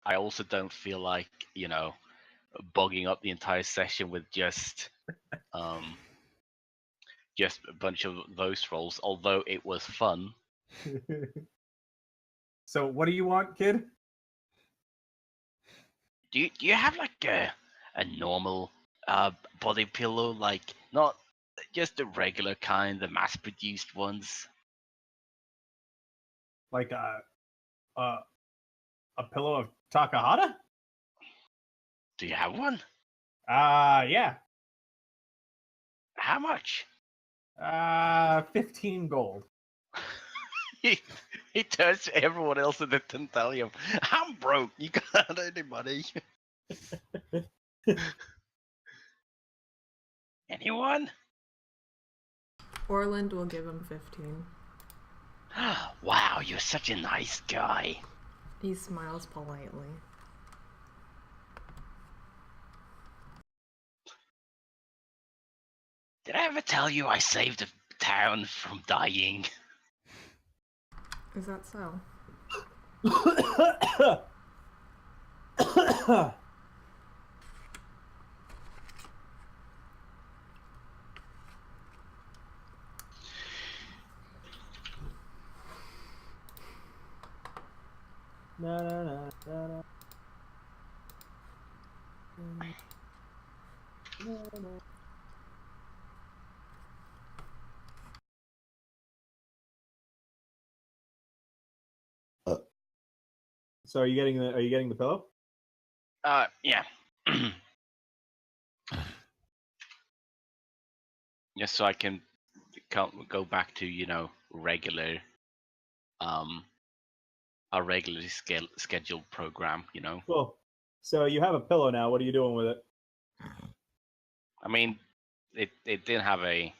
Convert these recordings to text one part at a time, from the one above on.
I also don't feel like, bogging up the entire session with just a bunch of those rolls, although it was fun. So what do you want, kid? Do you have like a normal body pillow, like not just the regular kind, the mass produced ones? Like a pillow of Takahata? Do you have one? Yeah. How much? 15 gold. He turns to everyone else and didn't tell you. I'm broke. You got any money? Anyone? Orlind will give him 15. Wow, you're such a nice guy. He smiles politely. Did I ever tell you I saved the town from dying? Is that so? Na, na, na, na, na. Na, na. So are you getting the pillow? Yeah. Just so I can go back to, regular, our regularly scheduled program, Cool. So you have a pillow now. What are you doing with it? I mean, it didn't have a,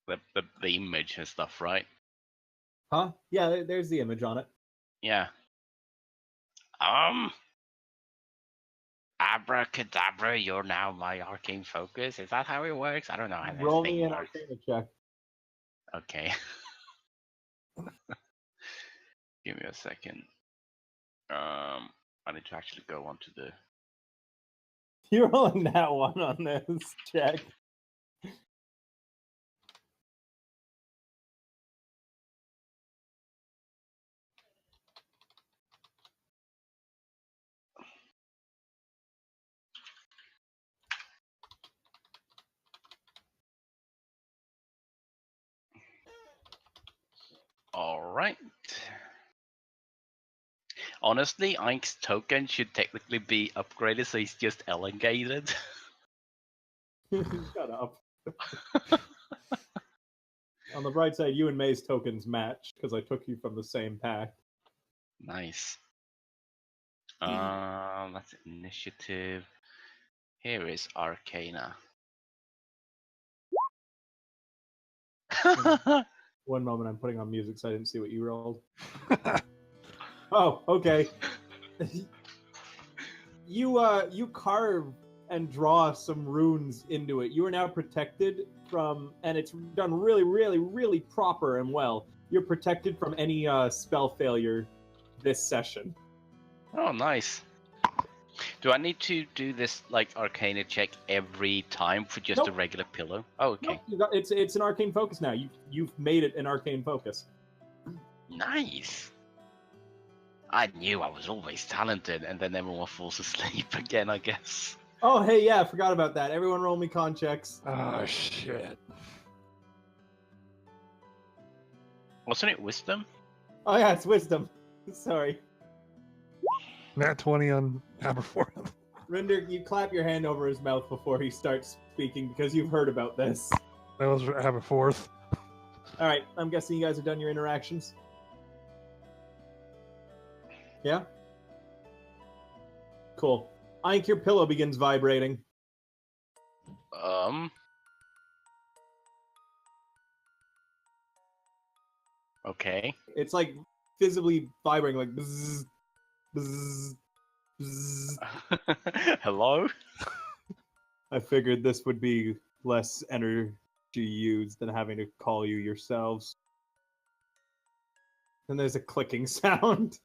the image and stuff, right? Huh? Yeah, there's the image on it. Yeah. Abracadabra, you're now my arcane focus. Is that how it works? I don't know how this Roll thing me an works. arcana check. Okay. Give me a second. I need to actually go onto the. You're rolling that one on this check. All right. Honestly, Aink's token should technically be upgraded, so he's just elongated. Shut up. On the bright side, you and May's tokens match because I took you from the same pack. Nice. That's initiative. Here is Arcana. One moment, I'm putting on music so I didn't see what you rolled. Oh, okay. You carve and draw some runes into it. You are now protected from, and it's done really, really, really proper and well. You're protected from any spell failure this session. Oh, nice. Do I need to do this like Arcana check every time for just a regular pillow? Oh, okay. Nope, it's an arcane focus now. You've made it an arcane focus. Nice. I knew I was always talented, and then everyone falls asleep again, I guess. Oh, hey, yeah, I forgot about that. Everyone roll me con checks. Oh, shit. Wasn't it wisdom? Oh, yeah, it's wisdom. Sorry. Nat 20 on Aberforth. Rinder, you clap your hand over his mouth before he starts speaking because you've heard about this. That was Aberforth. Alright, I'm guessing you guys have done your interactions. Yeah? Cool. Aink, your pillow begins vibrating. Okay. It's like visibly vibrating, like bzzz, bzzz, bzzz. Hello? I figured this would be less energy used than having to call you yourselves. And there's a clicking sound.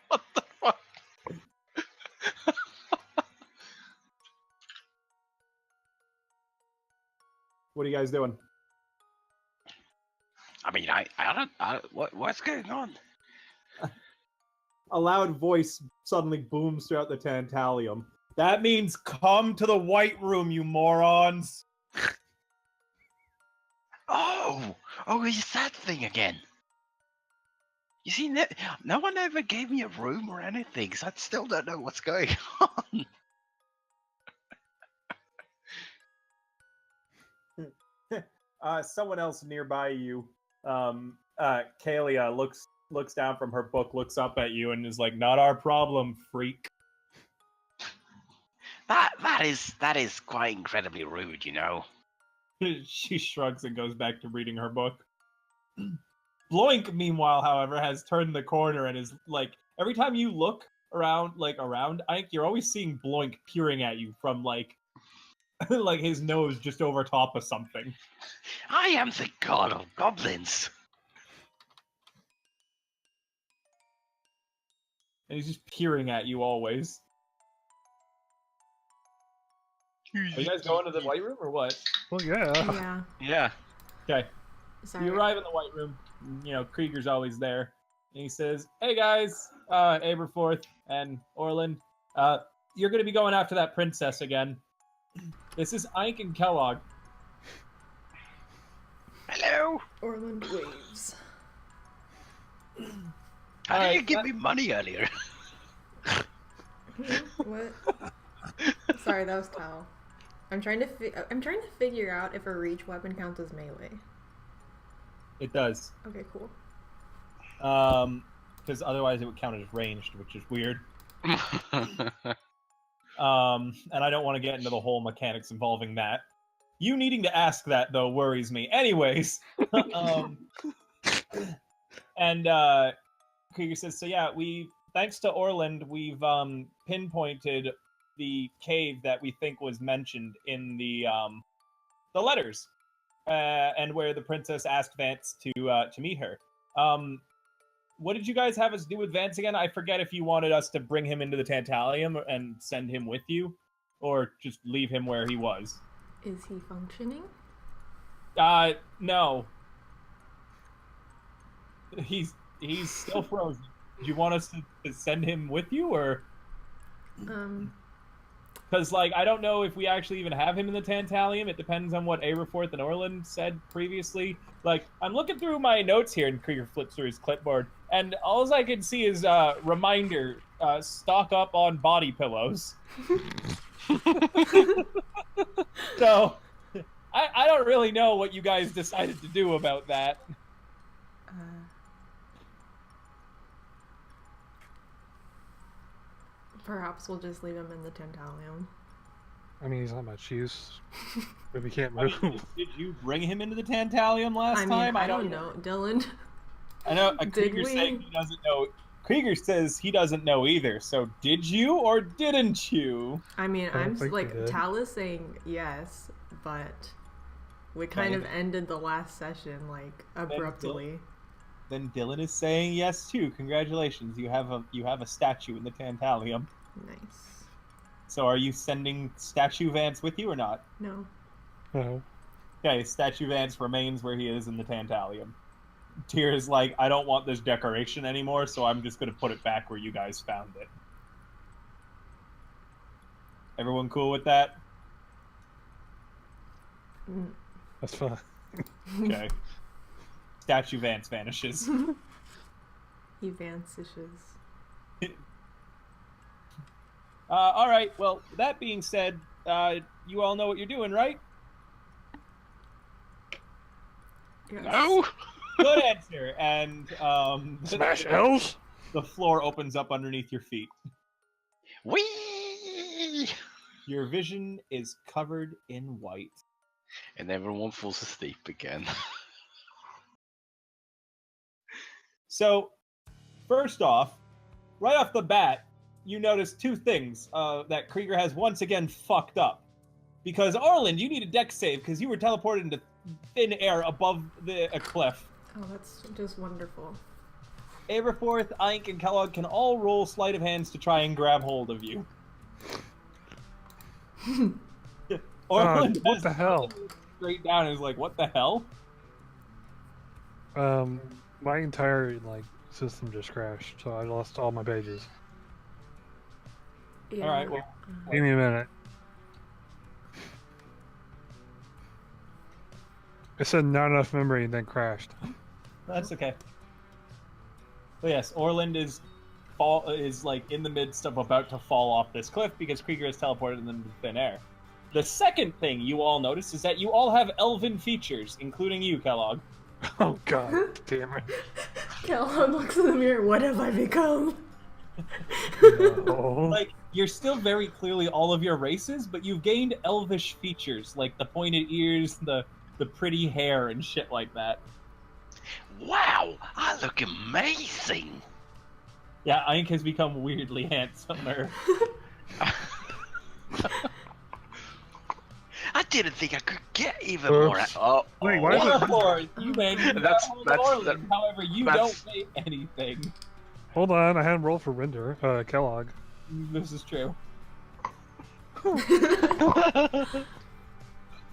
What the fuck? What are you guys doing? I mean, what's going on? A loud voice suddenly booms throughout the Tantalium. That means come to the White Room, you morons! Oh, it's that thing again. You see, no one ever gave me a room or anything, so I still don't know what's going on. Someone else nearby you, Kalia, looks down from her book, looks up at you, and is like, "Not our problem, freak." That is quite incredibly rude, you know. She shrugs and goes back to reading her book. Bloink, meanwhile, however, has turned the corner and is like, every time you look around Aink, you're always seeing Bloink peering at you from like like his nose just over top of something. I am the god of goblins. And he's just peering at you always. Are you guys going to the White Room or what? Well, yeah. Yeah. Yeah. Okay. Sorry. You arrive in the White Room. You know, Krieger's always there. And he says, "Hey guys, Aberforth and Orlind, you're going to be going after that princess again. This is Aink and Kellogg." Hello. Orlind waves. How did Alright, you give me money earlier? What? Sorry, that was Tal. I'm trying to figure out if a reach weapon counts as melee. It does. Okay, cool. Because otherwise it would count as ranged, which is weird. And I don't want to get into the whole mechanics involving that. You needing to ask that, though, worries me. Anyways. And Krieger says, so yeah, thanks to Orlind, we've pinpointed the cave that we think was mentioned in the letters, and where the princess asked Vance to meet her. What did you guys have us do with Vance again? I forget if you wanted us to bring him into the Tantalium and send him with you, or just leave him where he was. Is he functioning? No. He's still frozen. Do you want us to send him with you, or? Because, like, I don't know if we actually even have him in the Tantalium. It depends on what Aberforth and Orlind said previously. Like, I'm looking through my notes here, and Krieger flips through his clipboard, and all I can see is reminder, stock up on body pillows. So, I don't really know what you guys decided to do about that. Perhaps we'll just leave him in the Tantalium. I mean, he's not much use. But he can't I move. mean, did you bring him into the Tantalium last time? I don't know. Dylan? I know Did Krieger's we? saying he doesn't know. Krieger says he doesn't know either. So did you or didn't you? I mean, I don't I'm think we like, did. Tal is saying yes, but we kind of ended the last session, like, abruptly. Then Dylan is saying yes too. Congratulations, you have a statue in the Tantalium. Nice. So are you sending Statue Vance with you or not? No. No. Okay, Statue Vance remains where he is in the Tantalium. Tyr is like, I don't want this decoration anymore, so I'm just gonna put it back where you guys found it. Everyone cool with that? That's fine. Okay. Statue Vance vanishes. He vanishes. All right. Well, that being said, you all know what you're doing, right? Yes. No. Good answer. And Smash L's? the floor opens up underneath your feet. Whee! Your vision is covered in white. And everyone falls asleep again. So, first off, right off the bat, you notice two things that Krieger has once again fucked up. Because Orlind, you need a dex save because you were teleported into thin air above a cliff. Oh, that's just wonderful. Aberforth, Aink, and Kellogg can all roll sleight of hands to try and grab hold of you. Orlind what the hell? Straight down and is like, what the hell? My entire system just crashed, so I lost all my pages. Yeah. All right, well, Give me a minute. It said not enough memory and then crashed. that's okay. But yes, Orlind is like in the midst of about to fall off this cliff because Krieger has teleported them into thin air. The second thing you all notice is that you all have elven features, including you, Kellogg. Oh god damn it. Kellogg looks in the mirror. What have I become? No. Like, you're still very clearly all of your races, but you've gained elvish features, like the pointed ears, the pretty hair, and shit like that. Wow, I look amazing. Yeah, Aink has become weirdly handsomer. I didn't think I could get even more. Oh, Wait, why is it- Aberforth, you may be That's- Orlind, however, you that's- don't pay anything. Hold on, I hadn't rolled for Rinder, Kellogg. This is true.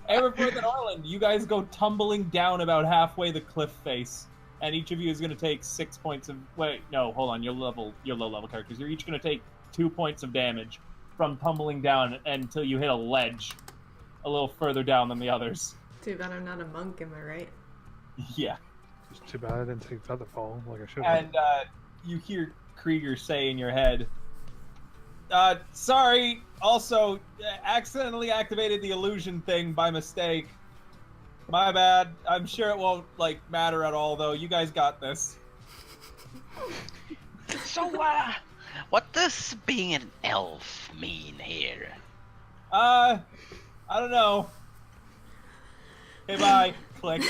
Aberforth and Orlind, you guys go tumbling down about halfway the cliff face, and each of you is going to take 6 points of... Wait, no, hold on, you're low-level characters. You're each going to take 2 points of damage from tumbling down until you hit a ledge a little further down than the others. Too bad I'm not a monk, am I right? Yeah. It's too bad I didn't take Featherfall like I should have. And you hear Krieger say in your head, sorry, also accidentally activated the illusion thing by mistake. My bad. I'm sure it won't, matter at all, though. You guys got this. So, what does being an elf mean here? I don't know. Okay, bye. Click.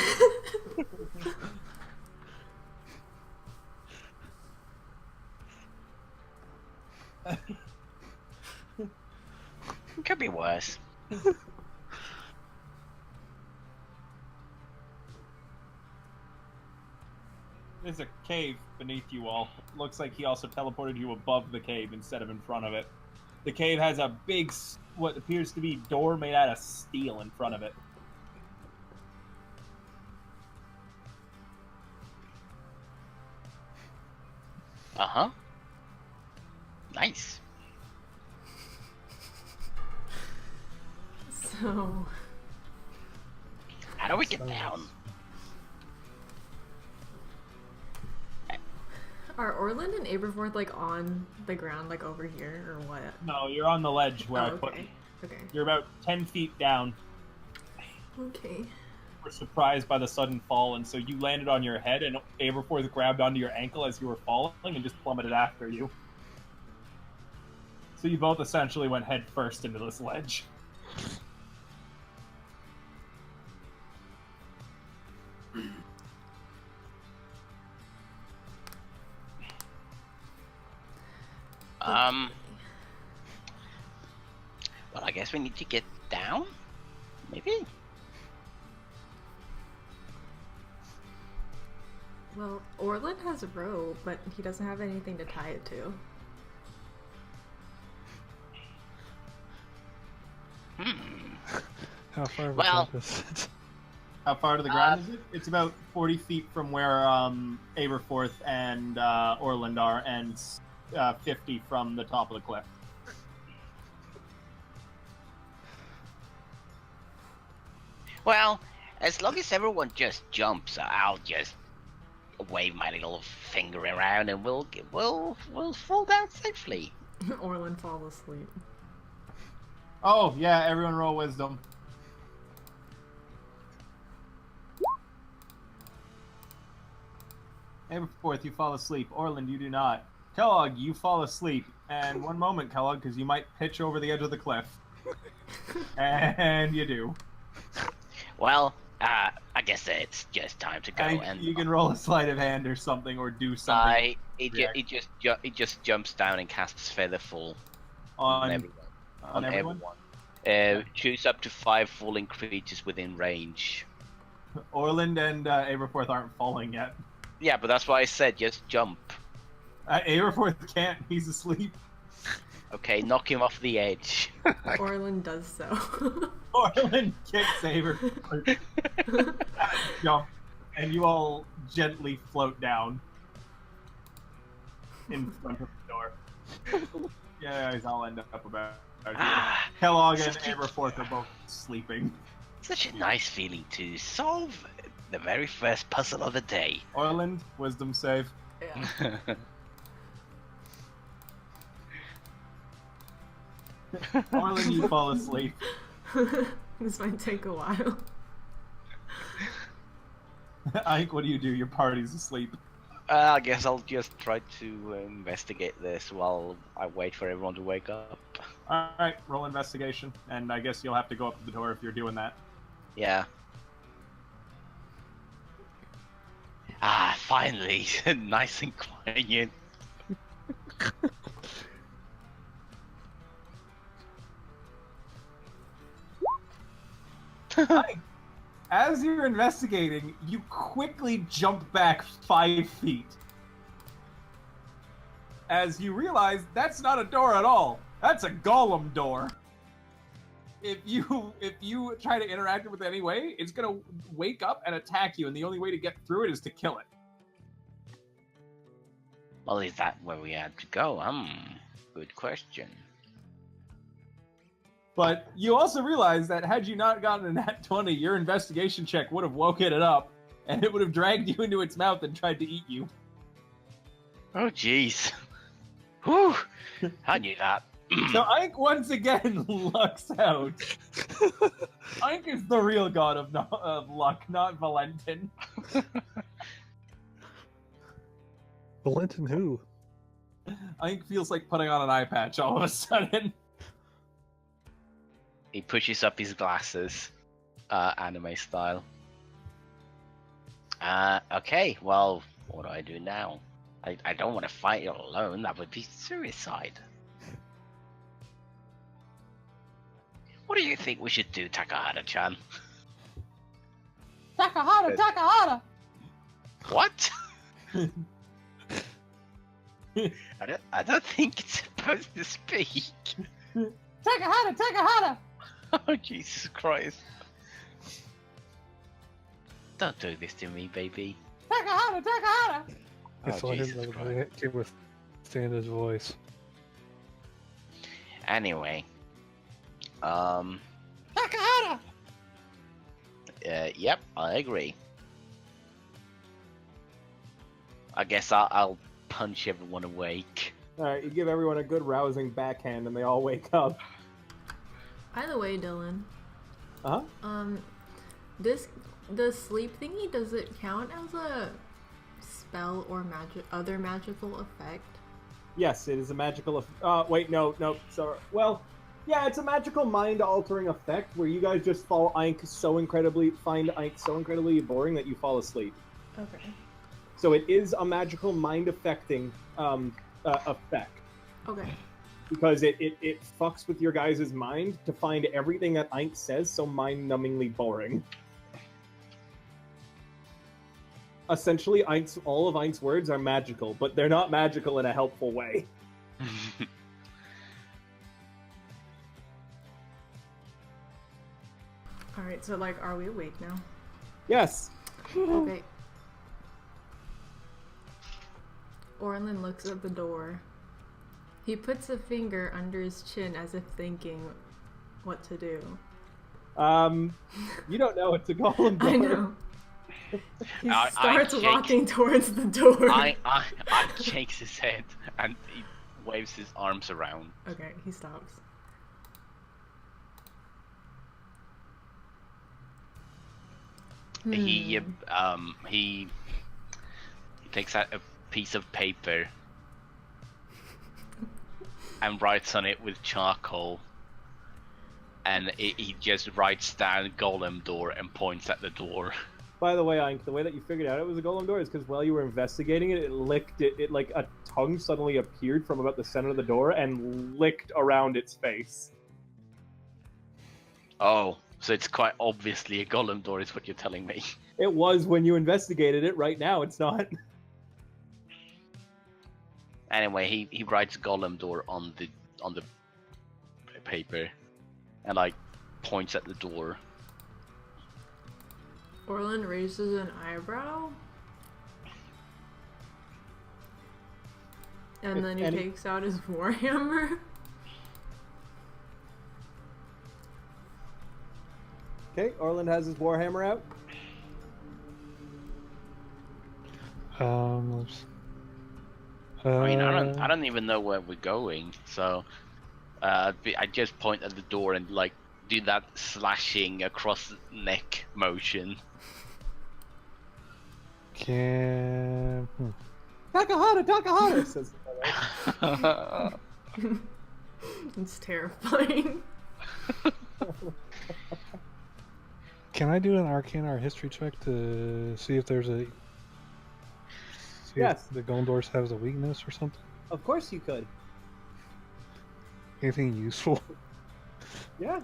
Could be worse. There's a cave beneath you all. Looks like he also teleported you above the cave instead of in front of it. The cave has a big, what appears to be door made out of steel in front of it. Uh-huh. Nice. So... How do we get down? Are Orlind and Aberforth, on the ground, over here, or what? No, you're on the ledge where I put you. Okay. You're about 10 feet down. Okay. Were surprised by the sudden fall, and so you landed on your head, and Aberforth grabbed onto your ankle as you were falling and just plummeted after you. So you both essentially went head first into this ledge. Well, I guess we need to get down? Maybe? Well, Orlind has a rope, but he doesn't have anything to tie it to. How far of a Well- jump is it? How far to the ground is it? It's about 40 feet from where Aberforth and Orlind are, and 50 from the top of the cliff. Well, as long as everyone just jumps, I'll just wave my little finger around and we'll fall down safely. Orlind falls asleep. Oh, yeah, everyone roll wisdom. Aberforth, you fall asleep. Orlind, you do not. Kellogg, you fall asleep. And one moment, Kellogg, because you might pitch over the edge of the cliff. And you do. Well, I guess it's just time to go. And you can roll a sleight of hand or something, or do something. It just jumps down and casts Featherfall on everyone. everyone? Choose up to 5 falling creatures within range. Orlind and Aberforth aren't falling yet. Yeah, but that's why I said just jump. Aberforth can't. He's asleep. Okay, knock him off the edge. Orlind does so. Orlind kicks Aberforth. Jump. And you all gently float down. In front of the door. Yeah, guys all end up about here. Kellogg and Aberforth are both sleeping. Such a nice feeling to solve the very first puzzle of the day. Orlind, wisdom save. Yeah. Orlind, you fall asleep. This might take a while. Aink, what do? Your party's asleep. I guess I'll just try to investigate this while I wait for everyone to wake up. Alright, roll investigation, and I guess you'll have to go up to the door if you're doing that. Yeah. Ah, finally! Nice and quiet. As you're investigating, you quickly jump back 5 feet. As you realize that's not a door at all. That's a golem door. If you try to interact with it any way, it's gonna wake up and attack you, and the only way to get through it is to kill it. Well, is that where we had to go? Good question. But you also realize that had you not gotten a nat 20, your investigation check would have woken it up, and it would have dragged you into its mouth and tried to eat you. Oh, jeez. Whew! I knew that. So Aink once again lucks out. Aink is the real god of luck, not Valentin. Valentin who? Aink feels like putting on an eye patch all of a sudden. He pushes up his glasses, anime style. Okay, well, what do I do now? I don't want to fight you alone, that would be suicide. What do you think we should do, Takahata-chan? Takahata! What? I don't think it's supposed to speak. Takahata! Oh, Jesus Christ. Don't do this to me, baby. Takahata! I saw Jesus him Christ. can withstand his voice. Anyway. Takahata! Yep, I agree. I guess I'll punch everyone awake. Alright, you give everyone a good rousing backhand and they all wake up. By the way, Dylan. Uh-huh? The sleep thingy, does it count as a spell or other magical effect? Yes, it is a magical wait, no, sorry. Well, yeah, it's a magical mind-altering effect where you guys just find Aink so incredibly boring that you fall asleep. Okay. So it is a magical mind-affecting effect. Okay. Because it fucks with your guys' mind to find everything that Aink says so mind-numbingly boring. Essentially, all of Aink's words are magical, but they're not magical in a helpful way. Alright, so, like, are we awake now? Yes. Okay. Orlind looks at the door. He puts a finger under his chin as if thinking what to do. You don't know, it's a golem door. I know. He starts Jake- walking towards the door. I shakes his head and he waves his arms around. Okay, he stops. He takes out a piece of paper and writes on it with charcoal, and he just writes down golem door and points at the door. By the way, Aink, the way that you figured out it was a golem door is because while you were investigating it, it licked it. It like a tongue suddenly appeared from about the center of the door and licked around its face. Oh, so it's quite obviously a golem door, is what you're telling me. It was when you investigated it. Right now, it's not. Anyway, he writes golem door on the paper, and like points at the door. Orlind raises an eyebrow. And then he takes out his warhammer. Okay, Orlind has his warhammer out. I mean, I don't even know where we're going, so I just point at the door and like do that slashing across the neck motion. Takahata, says It's terrifying. Can I do an arcane or history check to see if there's a... Yes. If the golem doors has a weakness or something? Of course you could. Anything useful? Yeah.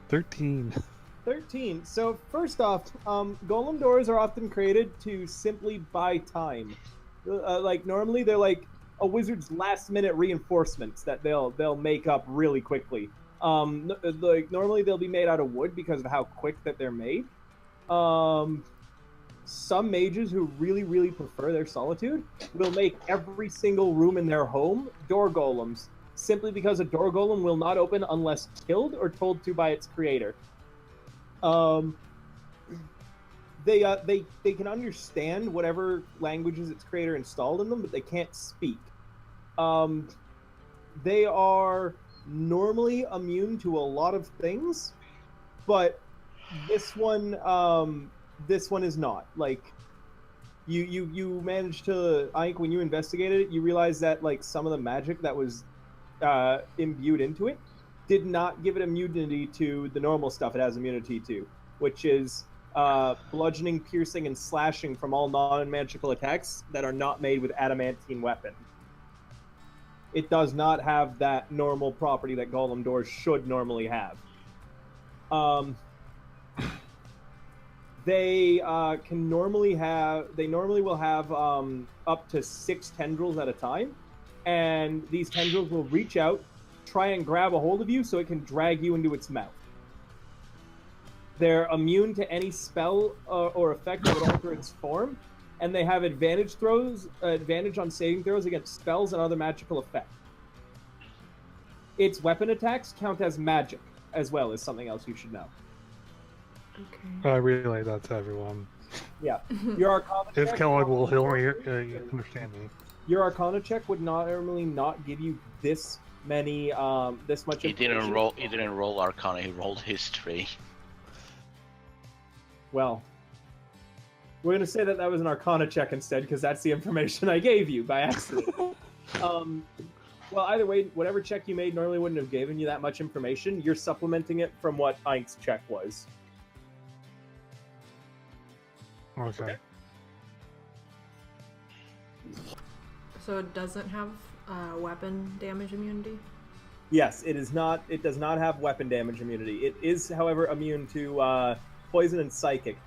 13. 13. So first off, golem doors are often created to simply buy time. Like normally they're like a wizard's last-minute reinforcements that they'll make up really quickly. Like normally they'll be made out of wood because of how quick that they're made. Some mages who really prefer their solitude will make every single room in their home door golems, simply because a door golem will not open unless killed or told to by its creator. They can understand whatever languages its creator installed in them, but they can't speak. They are normally immune to a lot of things, but this one is not. Like you managed to, Aink, when you investigated it, you realized that like some of the magic that was imbued into it did not give it immunity to the normal stuff it has immunity to, which is bludgeoning, piercing, and slashing from all non-magical attacks that are not made with adamantine weapon. It does not have that normal property that golem doors should normally have. They normally will have up to 6 tendrils at a time, and these tendrils will reach out, try and grab a hold of you so it can drag you into its mouth. They're immune to any spell or effect that would alter its form, and they have advantage on saving throws against spells and other magical effects. Its weapon attacks count as magic, as well as something else you should know. Okay. I relay that to everyone. Yeah. Your Arcana If check, Kellogg will heal me, understand me. Your Arcana check would normally not give you this many, this much. He didn't roll Arcana. He rolled History. Well, we're gonna say that was an Arcana check instead, because that's the information I gave you by accident. Well, either way, whatever check you made normally wouldn't have given you that much information. You're supplementing it from what Aink's check was. Okay. So it doesn't have weapon damage immunity? Yes, it is not. It does not have weapon damage immunity. It is, however, immune to poison and psychic.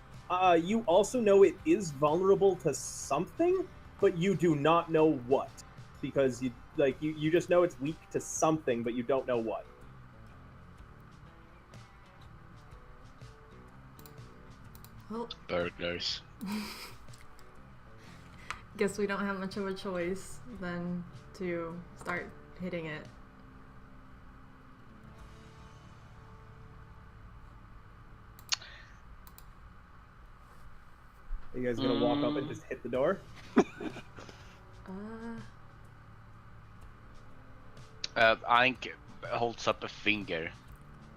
You also know it is vulnerable to something, but you do not know what, because you just know it's weak to something, but you don't know what. Well, Burglars. guess we don't have much of a choice than to start hitting it. Are you guys gonna walk up and just hit the door? Aink holds up a finger,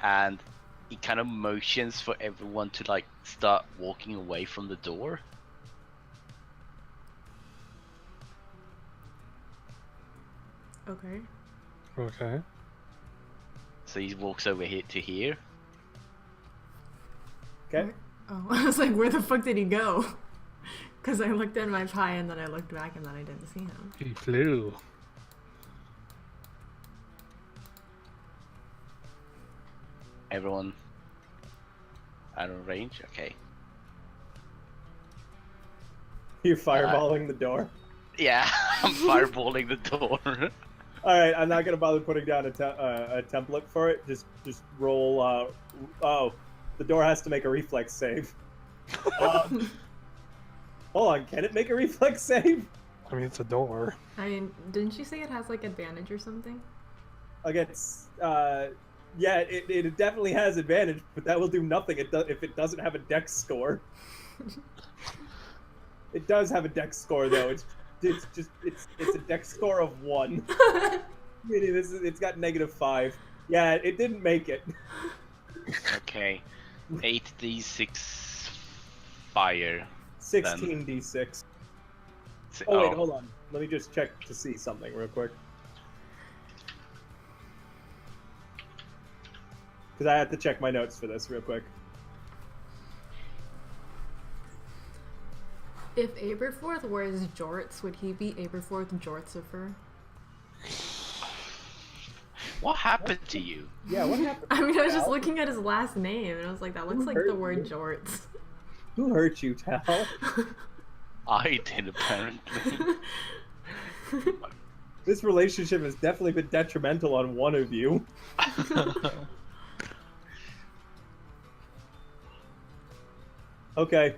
and he kind of motions for everyone to like start walking away from the door. Okay. Okay. So he walks over here to here. Okay. Oh, I was like, where the fuck did he go? Because I looked at my pie and then I looked back and then I didn't see him. He flew. Everyone out of range? Okay. You're fireballing the door. Yeah, I'm fireballing the door. Alright, I'm not gonna bother putting down a template for it. Just roll, oh, the door has to make a reflex save. Hold on, can it make a reflex save? I mean, it's a door. I mean, didn't you say it has like advantage or something? Against, yeah, it definitely has advantage, but that will do nothing if it doesn't have a dex score. It does have a dex score though. It's a dex score of 1. It's got -5. Yeah, it didn't make it. Okay. 8d6 fire. 16d6. So, Oh wait, hold on. Let me just check to see something real quick. Because I have to check my notes for this real quick. If Aberforth wears jorts, would he be Aberforth Jortsifer? What happened to you? Yeah, what happened? I mean, I was just looking at his last name, and I was like, that looks like the word you? jorts. Who hurt you, Tal? I did, apparently. This relationship has definitely been detrimental on one of you. Okay.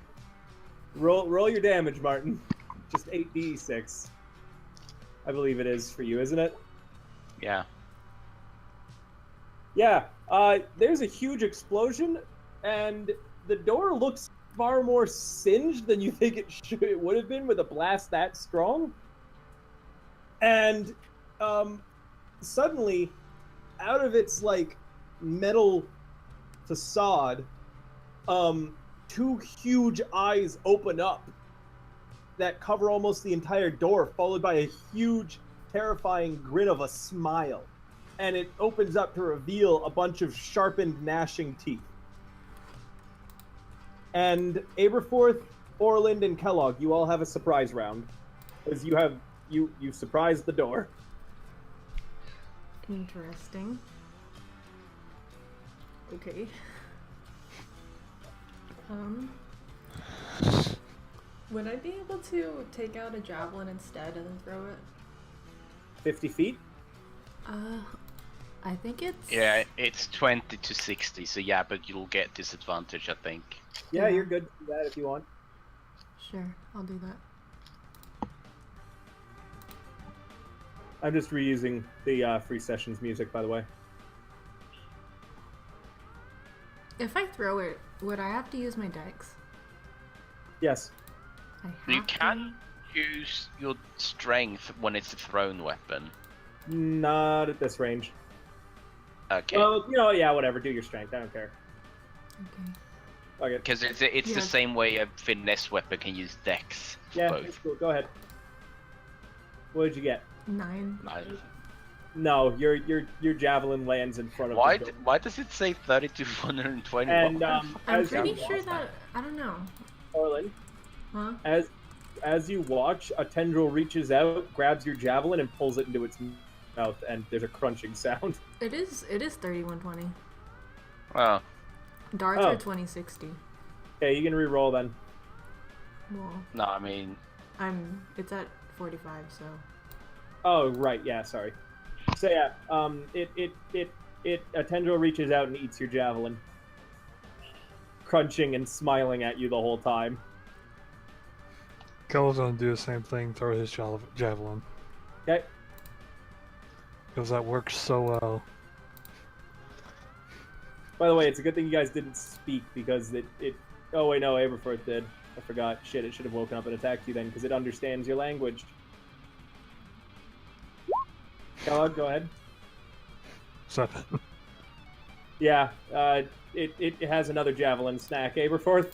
Roll your damage, Martin. Just 8d6. I believe it is for you, isn't it? Yeah. Yeah. There's a huge explosion, and the door looks far more singed than you think it would have been with a blast that strong. And suddenly, out of its like metal facade, 2 huge eyes open up that cover almost the entire door, followed by a huge, terrifying grin of a smile. And it opens up to reveal a bunch of sharpened, gnashing teeth. And Aberforth, Orlind, and Kellogg, you all have a surprise round. Because you surprised the door. Interesting. Okay. Would I be able to take out a javelin instead and then throw it? 50 feet? I think it's... Yeah, it's 20 to 60, so yeah, but you'll get disadvantage, I think. Yeah, you're good to do that if you want. Sure, I'll do that. I'm just reusing the free sessions music, by the way. If I throw it, would I have to use my dex? Yes. I have You can use your strength when it's a thrown weapon. Not at this range. Okay. Well, you know, yeah, whatever. Do your strength. I don't care. Okay. Okay. Because it's the same way a finesse weapon can use dex for Yeah, both. it's cool. Go ahead. What did you get? 9. No, your javelin lands in front of Why? the door. Why does it say 30 to 120? And I'm as pretty you sure watch, that... I don't know. Orlin, Huh? as you watch, a tendril reaches out, grabs your javelin, and pulls it into its mouth, and there's a crunching sound. It is 3120. Oh, Darts Oh. are 2060. Okay, you can re-roll then. Well, no, I mean, it's at 45, so... Oh, right, yeah, sorry. So yeah, a tendril reaches out and eats your javelin, crunching and smiling at you the whole time. Kellogg's gonna do the same thing, throw his javelin. Okay. Because that works so well. By the way, it's a good thing you guys didn't speak because it oh wait, no, Aberforth did. I forgot. Shit, it should have woken up and attacked you then because it understands your language. Kellogg, go ahead. 7. Yeah, it has another javelin snack. Aberforth?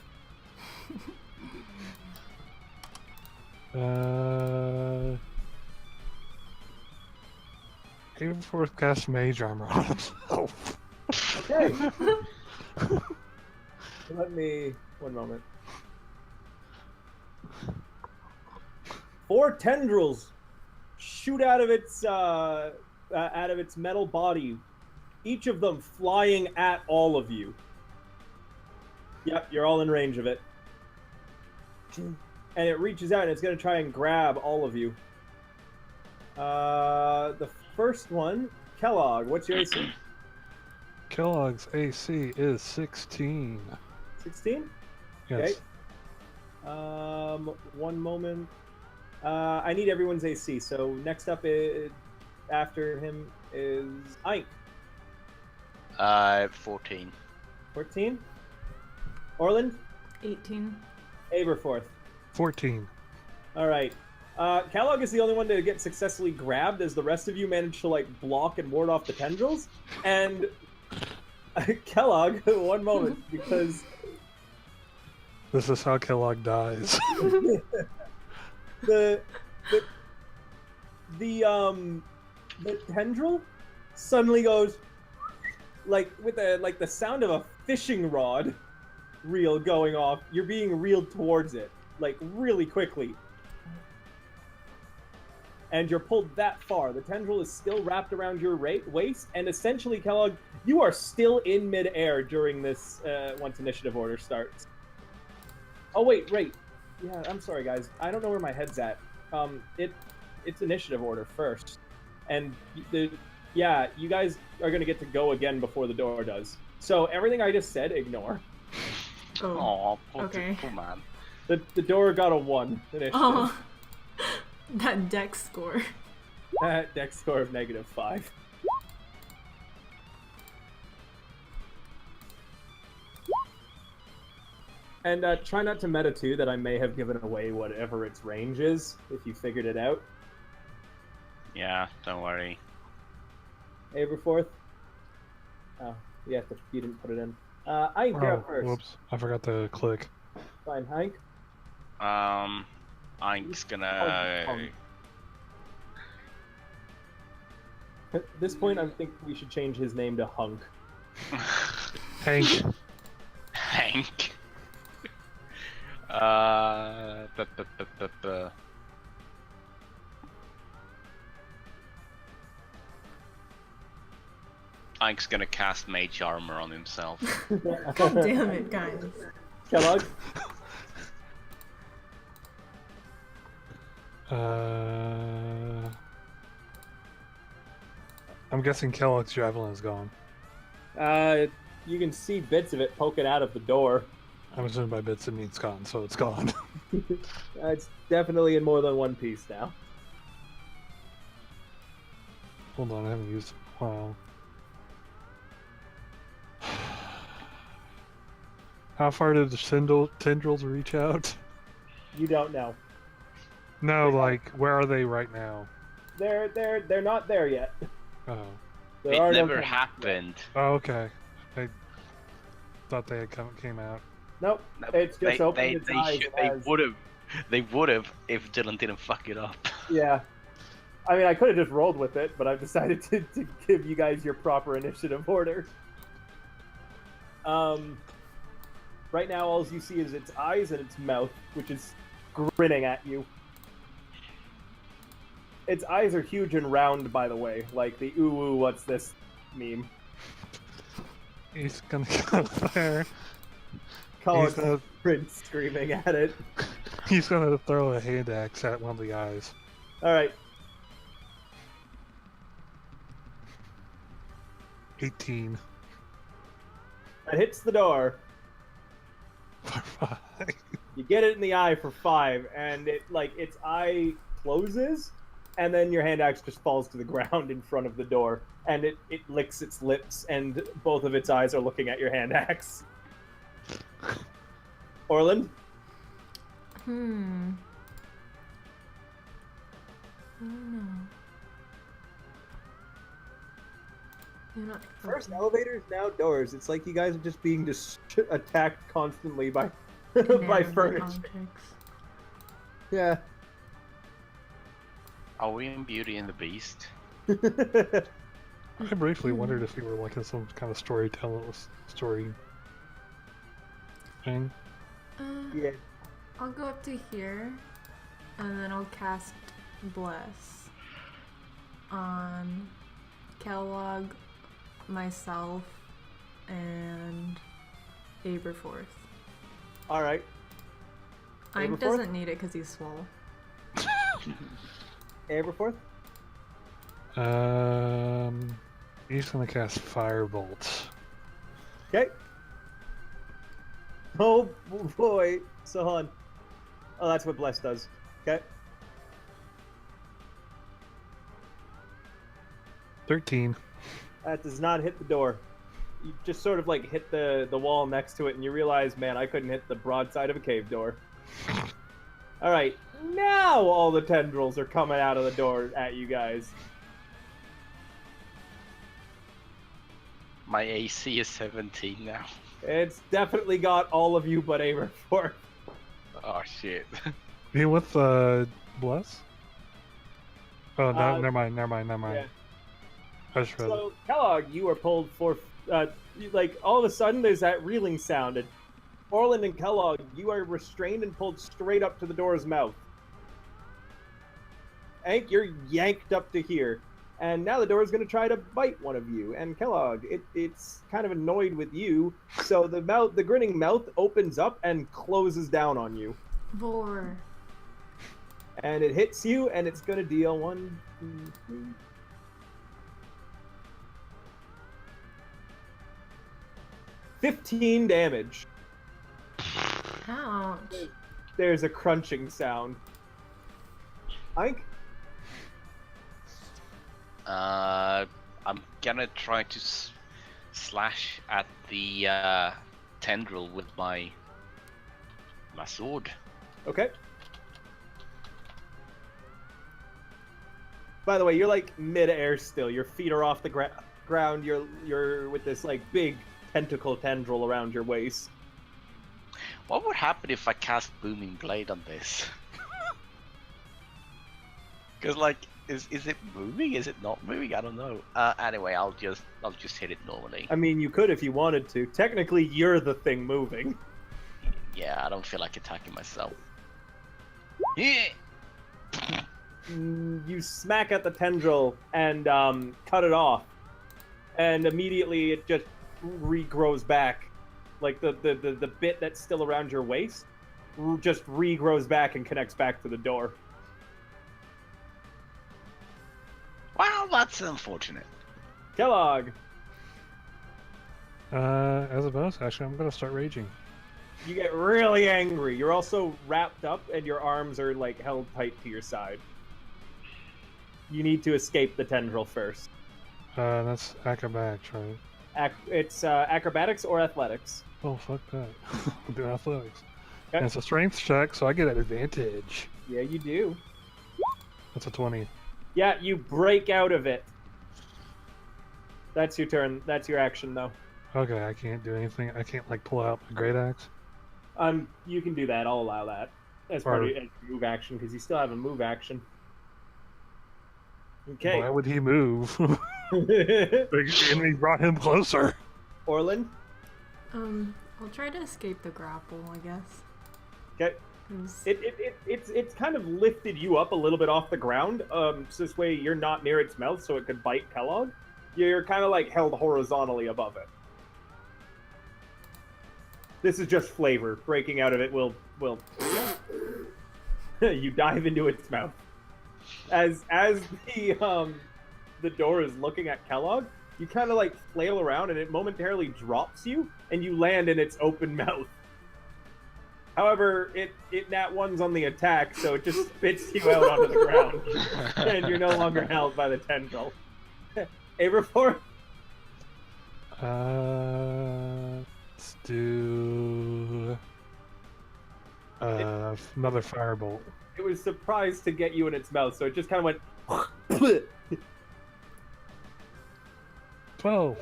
Aberforth casts mage armor on himself. Okay. Let me... one moment. 4 tendrils shoot out of its metal body each of them flying at all of you. Yep, you're all in range of it. And it reaches out and it's going to try and grab all of you. The first one, Kellogg, what's your AC? Kellogg's AC is 16. 16? Yes. Okay. One moment. I need everyone's AC. So next up after him is Aink. 14. 14. Orlind? 18. Aberforth? 14. All right. Kellogg is the only one to get successfully grabbed, as the rest of you managed to like block and ward off the tendrils. And Kellogg, one moment, because This is how Kellogg dies. the tendril suddenly goes like with the sound of a fishing rod reel going off. You're being reeled towards it like really quickly, and you're pulled that far. The tendril is still wrapped around your waist, and essentially, Kellogg, you are still in midair during this once initiative order starts. Oh wait. Yeah, I'm sorry, guys. I don't know where my head's at. It's initiative order first, and you guys are gonna get to go again before the door does. So everything I just said, ignore. Oh. Poor Okay. man. The door got a 1 initiative. Oh. That dex score. Dex score of -5. And try not to meta too that I may have given away whatever its range is, if you figured it out. Yeah, don't worry. Aberforth? Oh, you didn't put it in. Aink, you're up first. Whoops. I forgot to click. Fine, Aink. Aink's gonna... At this point, I think we should change his name to Hunk. Hank. Hank. Aink's gonna cast Mage Armor on himself. God damn it, guys. Kellogg? I'm guessing Kellogg's javelin is gone. You can see bits of it poking out of the door. I'm assuming by bits it means gone, so it's gone. It's definitely in more than one piece now. Hold on, I haven't used it in a while. How far did the tendrils reach out? You don't know. No, like, where are they right now? They're not there yet. Oh. There It are no never tendrils happened. Oh, okay. I thought they had came out. Nope. It's just opened its eyes. They would have if Dylan didn't fuck it up. Yeah. I mean, I could have just rolled with it, but I've decided to give you guys your proper initiative order. Right now, all you see is its eyes and its mouth, which is grinning at you. Its eyes are huge and round, by the way, like the ooh, what's this meme. He's gonna go there. Collins Prince screaming at it. He's gonna throw a hand axe at one of the eyes. Alright. 18. That hits the door. For 5. You get it in the eye for 5, and its eye closes, and then your hand axe just falls to the ground in front of the door, and it licks its lips, and both of its eyes are looking at your hand axe. Orlind? I don't know. You're not First elevators, now doors. It's like you guys are just being attacked constantly by by furniture. Yeah. Are we in Beauty and the Beast? I briefly wondered if you were like in some kind of story thing. Yeah. I'll go up to here, and then I'll cast Bless on Kellogg, myself, and Aberforth. All right. Aink Aberforth? doesn't need it because he's swole. Aberforth? He's gonna cast Firebolt. Okay. Oh boy. So hold on. Oh, that's what Bless does. Okay. 13. That does not hit the door. You just sort of like hit the wall next to it, and you realize, man, I couldn't hit the broadside of a cave door. All right, now all the tendrils are coming out of the door at you guys. My AC is 17 now. It's definitely got all of you but Aberforth. Oh shit. You with Bless? Oh, no, never mind. Yeah. I just read it. So, Kellogg, you are pulled for, like, all of a sudden there's that reeling sound. And Orlind and Kellogg, you are restrained and pulled straight up to the door's mouth. Aink, you're yanked up to here. And now the door is going to try to bite one of you. And Kellogg, it's kind of annoyed with you. So the grinning mouth opens up and closes down on you. Vor. And it hits you, and it's going to deal 1, 2, 3. 15 damage. Ouch. There's a crunching sound. Aink? I'm gonna try to slash at the tendril with my sword. Okay. By the way, you're like mid-air still. Your feet are off the ground. You're with this like big tentacle tendril around your waist. What would happen if I cast Booming Blade on this? Because like, is it moving? Is it not moving? I don't know. Anyway, I'll just hit it normally. I mean, you could if you wanted to. Technically, you're the thing moving. Yeah, I don't feel like attacking myself. Yeah. You smack at the tendril and cut it off, and immediately it just regrows back. Like the bit that's still around your waist just regrows back and connects back to the door. Well, that's unfortunate. Kellogg, As a bonus action, I'm gonna start raging. you get really angry. You're also wrapped up, and your arms are like held tight to your side. You need to escape the tendril first. That's acrobatics, right? It's acrobatics or athletics. Oh, fuck that. I'm doing athletics. Okay. And it's a strength check, so I get an advantage. Yeah, you do. That's a 20. Yeah, you break out of it. That's your turn. That's your action, though. Okay, I can't do anything. I can't, like, pull out the great axe. You can do that. I'll allow that as part of your move action because you still have a move action. Okay. Why would he move? The enemy brought him closer. Orlind? I'll try to escape the grapple, I guess. Okay. It's kind of lifted you up a little bit off the ground. So this way you're not near its mouth, so it could bite Kellogg. You're kind of like held horizontally above it. This is just flavor. Breaking out of it will you dive into its mouth. As the door is looking at Kellogg, you kind of like flail around and it momentarily drops you and you land in its open mouth. However, it nat one's on the attack, so it just spits you out onto the ground, and you're no longer held by the tendril. Aberforth? Let's do another firebolt. It was surprised to get you in its mouth, so it just kind of went. 12.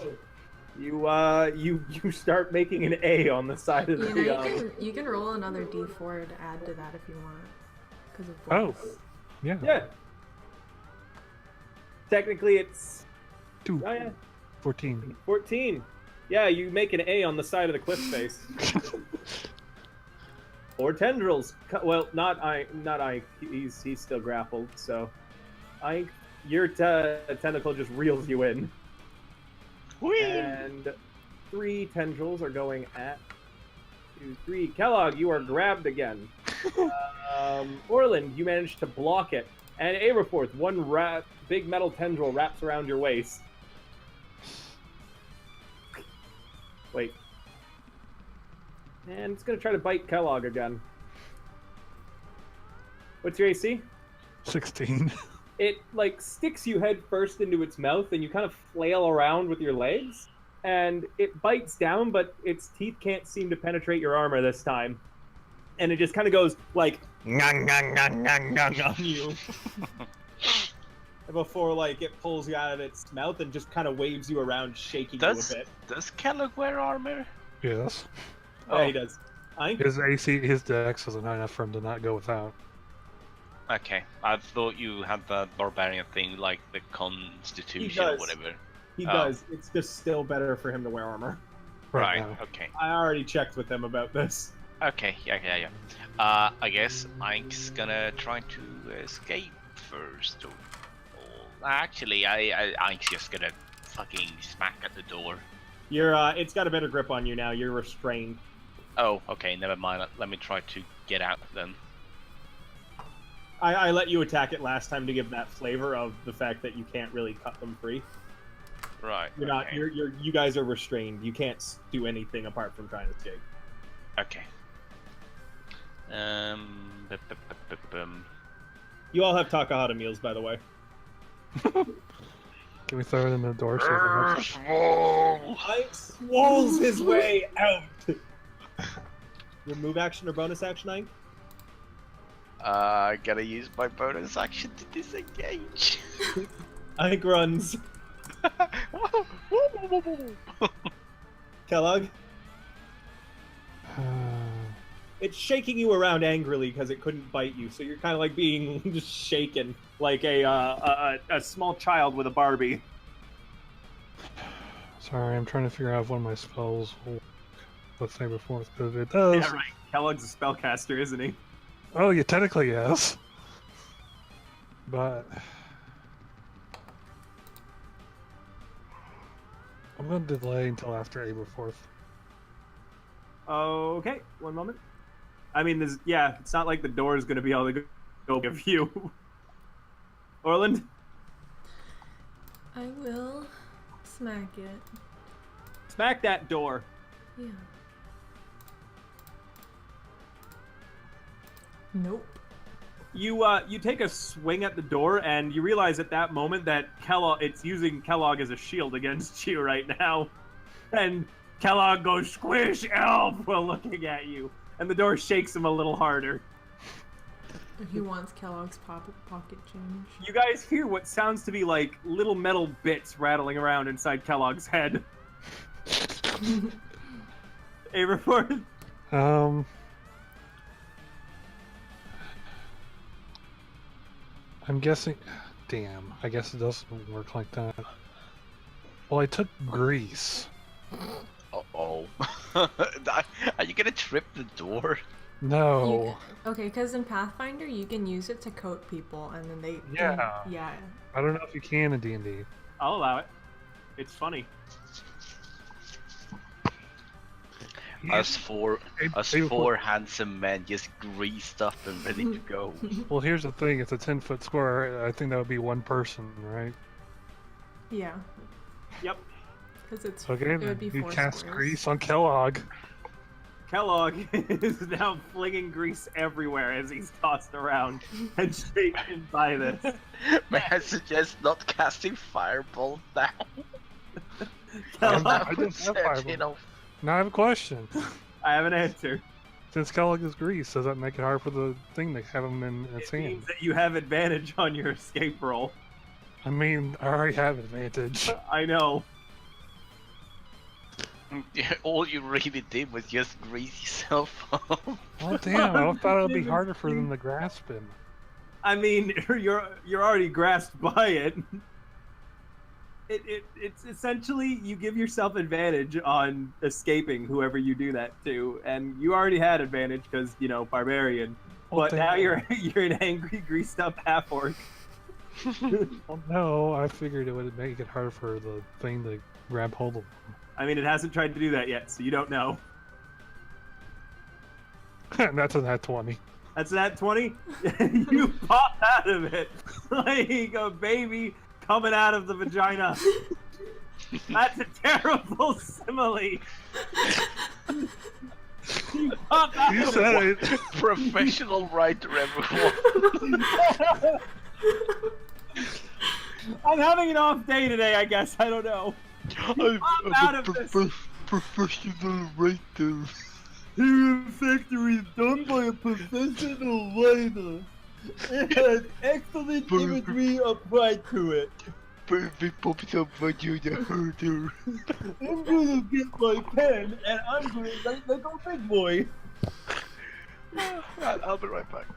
You start making an A on the side of the. You can roll another D4 to add to that if you want, because of Oh, bonus. yeah. Yeah. Technically, it's 2. Oh yeah, 14. 14. Yeah, you make an A on the side of the cliff face. Or tendrils. Well, not Aink. He's still grappled. So, Aink, your tentacle just reels you in. Whee! And 3 tendrils are going at 2, 3. Kellogg, you are grabbed again. Orlind, you managed to block it. And Aberforth, one big metal tendril wraps around your waist. Wait. And it's going to try to bite Kellogg again. What's your AC? 16. It, like, sticks you head first into its mouth, and you kind of flail around with your legs. And it bites down, but its teeth can't seem to penetrate your armor this time. And it just kind of goes, like, ngang, ngang, ngang, ngang, ngang on you. Before, like, it pulls you out of its mouth and just kind of waves you around, shaking you a bit. Does Kellogg wear armor? Yes. Yeah, he does. Aink? His AC, his dex isn't high enough for him to not go without. Okay, I thought you had the barbarian thing, like the constitution or whatever. He does. It's just still better for him to wear armor. Right, now. okay. I already checked with him about this. Okay, yeah. I guess Aink's gonna try to escape first. Actually, Aink's just gonna fucking smack at the door. You're, it's got a better grip on you now. You're restrained. Oh, okay, never mind. Let me try to get out then. I let you attack it last time to give that flavor of the fact that you can't really cut them free. Right. You're not. You guys are restrained. You can't do anything apart from trying to escape. Okay. You all have Takahata meals, by the way. Can we throw it in the door so it works? I swolls his way out. Your move action or bonus action, Aink? I gotta use my bonus action to disengage. Aink runs. Kellogg? It's shaking you around angrily because it couldn't bite you, so you're kind of like being just shaken, like a small child with a Barbie. Sorry, I'm trying to figure out if one of my spells will, let's say, before, because it does. Yeah, right. Kellogg's a spellcaster, isn't he? Oh, yeah, technically, yes. But I'm going to delay until after Aberforth. Okay, one moment. I mean, it's not like the door is going to be able to go give you. Orlind? I will smack it. Smack that door. Yeah. Nope. You take a swing at the door, and you realize at that moment that it's using Kellogg as a shield against you right now. And Kellogg goes, "Squish, elf!" while looking at you. And the door shakes him a little harder. He wants Kellogg's pocket change. You guys hear what sounds to be like little metal bits rattling around inside Kellogg's head. Aberforth? I'm guessing... Damn, I guess it doesn't work like that. Well, I took grease. Uh-oh. Are you gonna trip the door? No. Okay, because in Pathfinder, you can use it to coat people, and then they... Yeah. Yeah. I don't know if you can in D&D. I'll allow it. It's funny. Us four handsome men just greased up and ready to go. Well, here's the thing. It's a 10-foot square. I think that would be one person, right? Yeah. Yep. Because it's... Okay, it would be you 4 cast squares. grease on Kellogg. Kellogg is now flinging grease everywhere as he's tossed around and shaken by this. May I suggest not casting fireball now? Kellogg, I don't have fireball. Now I have a question. I have an answer. Since Kellogg is grease, does that make it hard for the thing to have him in its It hand? means that you have advantage on your escape roll. I mean, I already have advantage. I know. All you really did was just grease yourself up. Oh damn! I thought it would be harder for them to grasp him. I mean, you're already grasped by it. It's essentially you give yourself advantage on escaping whoever you do that to, and you already had advantage because barbarian. Well, but now you're an angry, greased up half orc. Well, no, I figured it would make it hard for the thing to grab hold of I mean, it hasn't tried to do that yet, so you don't know. him. That's a nat 20. That's that 20. You pop out of it like a baby coming out of the vagina. That's a terrible simile. You pop out You of said it. it. Professional writer, everyone. I'm having an off day today, I guess. I don't know. I'm out of this. professional writer. Your factory is done by a professional writer. It has excellent imagery applied to it. Perfect pops up vagina herder. I'm gonna get my pen and I'm gonna write like a big boy. I'll be right back.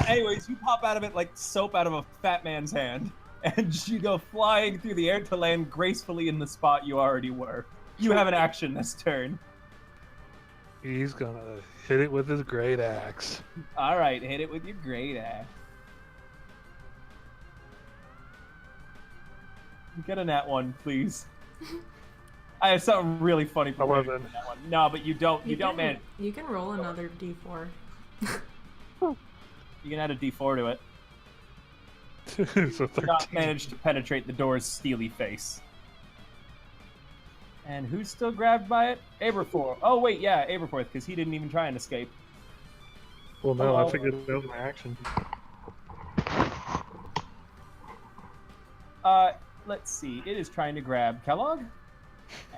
Anyways, you pop out of it like soap out of a fat man's hand, and you go flying through the air to land gracefully in the spot you already were. You have an action this turn. He's gonna hit it with his great axe. Alright, hit it with your great axe. Get a nat 1, please. I have something really funny for you. 11. No, but you don't man. You can roll another d4. You can add a d4 to it. So 13. Not managed to penetrate the door's steely face. And who's still grabbed by it? Aberforth. Oh wait, yeah, Aberforth, because he didn't even try and escape. Well, no, Oh. I figured that was my action. Let's see. It is trying to grab Kellogg,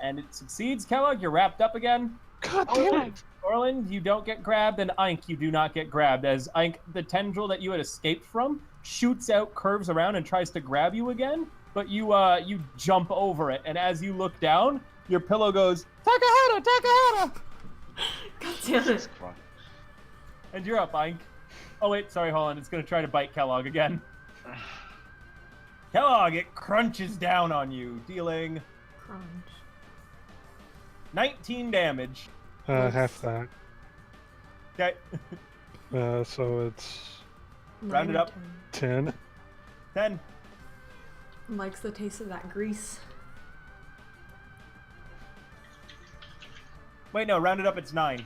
and it succeeds. Kellogg, you're wrapped up again. God damn it! Orlind, you don't get grabbed, and Aink, you do not get grabbed, as Aink, the tendril that you had escaped from, shoots out, curves around, and tries to grab you again, but you jump over it, and as you look down, your pillow goes, Takahata, Takahata! God damn it. And you're up, Aink. Oh wait, sorry, hold on, it's gonna try to bite Kellogg again. Kellogg, it crunches down on you, dealing Crunch. 19 damage. Half that. Okay, So it's Round it up. 10. 10. Likes the taste of that grease. Wait, no, round it up, it's 9.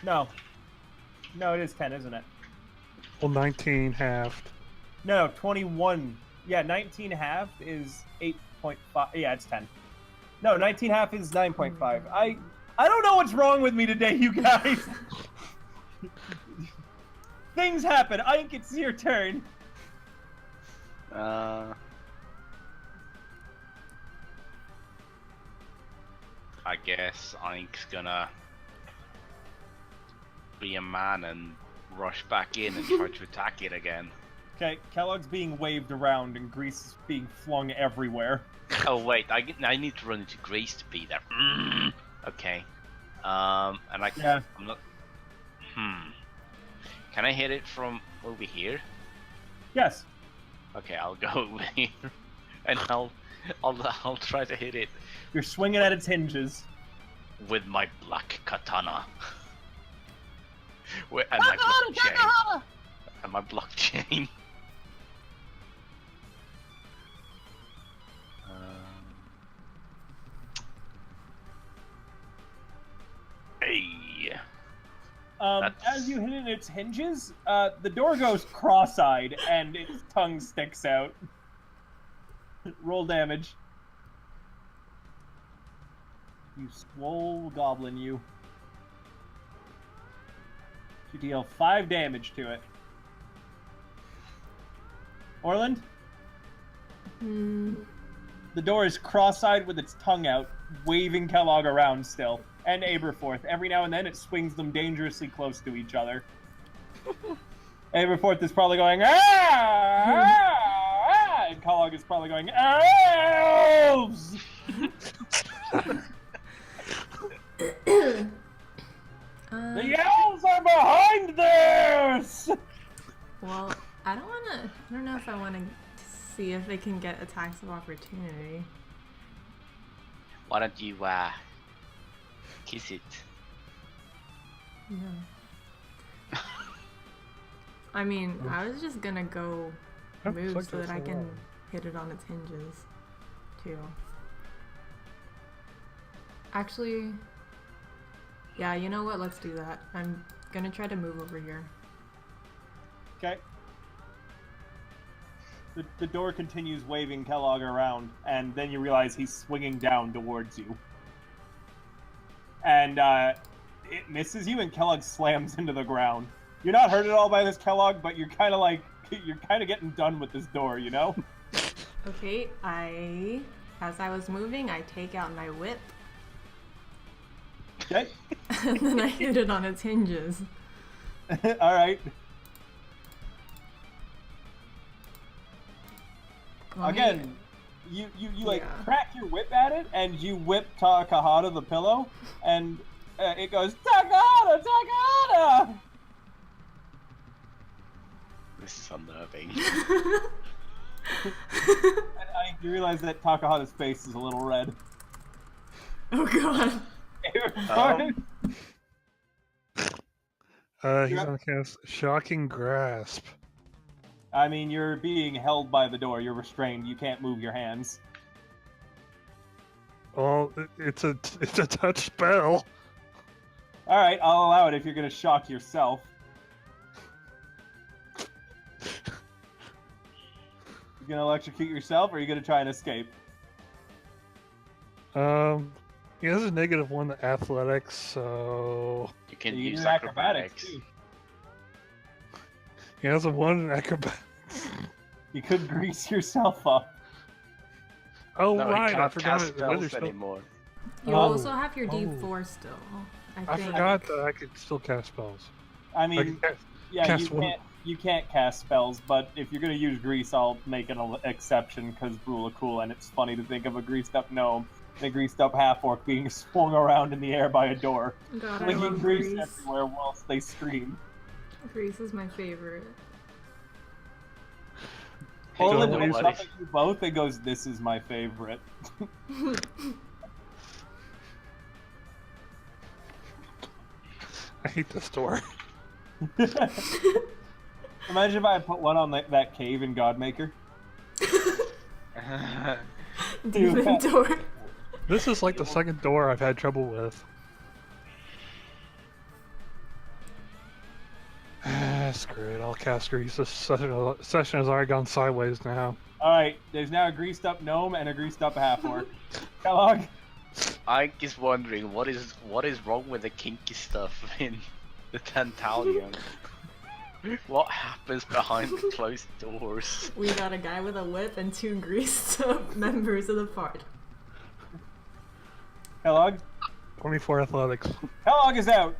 No. No, it is 10, isn't it? Well, 19 halved. No, 21. Yeah, 19 half is 8.5. Yeah, it's 10. No, 19 half is 9.5. I don't know what's wrong with me today, you guys. Things happen. Aink, it's your turn. I guess Aink's gonna be a man and rush back in and try to attack it again. Okay, Kellogg's being waved around and grease is being flung everywhere. Oh wait, I need to run into Grace to be there. Okay. And I Yeah. I'm not. Can I hit it from over here? Yes. Okay, I'll go over here, and I'll try to hit it You're swinging at its hinges. with my black katana. And my blockchain. And my blockchain. Hey. As you hit its hinges, the door goes cross-eyed and its tongue sticks out. Roll damage. You swole goblin, you. You deal 5 damage to it. Orlind? The door is cross-eyed with its tongue out, waving Kellogg around still. And Aberforth. Every now and then it swings them dangerously close to each other. Aberforth is probably going, ah! And Kellogg is probably going, elves! The elves are behind this! Well, I don't know if I want to see if they can get attacks of opportunity. Why don't you kiss it? No. I mean, I was just gonna go Oh, move fuck, so that that's I a can lot. hit it on its hinges. too. Actually, yeah, you know what? Let's do that. I'm gonna try to move over here. Okay. The door continues waving Kellogg around, and then you realize he's swinging down towards you. And it misses you, and Kellogg slams into the ground. You're not hurt at all by this, Kellogg, but you're kind of getting done with this door, you know? Okay, as I was moving, I take out my whip. Okay. And then I hit it on its hinges. All right. Well, Again, you like Yeah. crack your whip at it, and you whip Takahata the pillow, and it goes, Takahata, Takahata! This is unnerving. And you realize that Takahata's face is a little red. Oh god. He's gonna cast Shocking Grasp. I mean, you're being held by the door. You're restrained. You can't move your hands. Well, it's a touch spell. All right, I'll allow it if you're gonna shock yourself. You gonna electrocute yourself, or are you gonna try and escape? He has a -1 to athletics, so You can You use do acrobatics. too. he has a 1 in acrobatics. You could grease yourself up. Oh No, right, he I can't forgot cast it. The wither spells spell. anymore. You Oh. also have your Oh. D4 still. I I think. forgot that I could still cast spells. I I mean, can cast, yeah, cast you one. can't cast spells, but if you're gonna use grease, I'll make an exception because rule of cool, and it's funny to think of a greased up gnome and a greased up half orc being swung around in the air by a door, God, I flinging love grease Grease. everywhere whilst they scream. Grease is my favorite. Hey, Orlind you know looks what? up at you both and goes, "This is my favorite." I hate this door. Imagine if I had put one on that cave in Godmaker. Demon door. This is like the second door I've had trouble with. Screw it, I'll cast Grease. This session has already gone sideways now. Alright, there's now a greased up gnome and a greased up half orc. Kellogg? Aink is wondering what is wrong with the kinky stuff in the Tantalion. What happens behind the closed doors? We got a guy with a whip and 2 greased up members of the part. Kellogg? 24 athletics. Kellogg is out!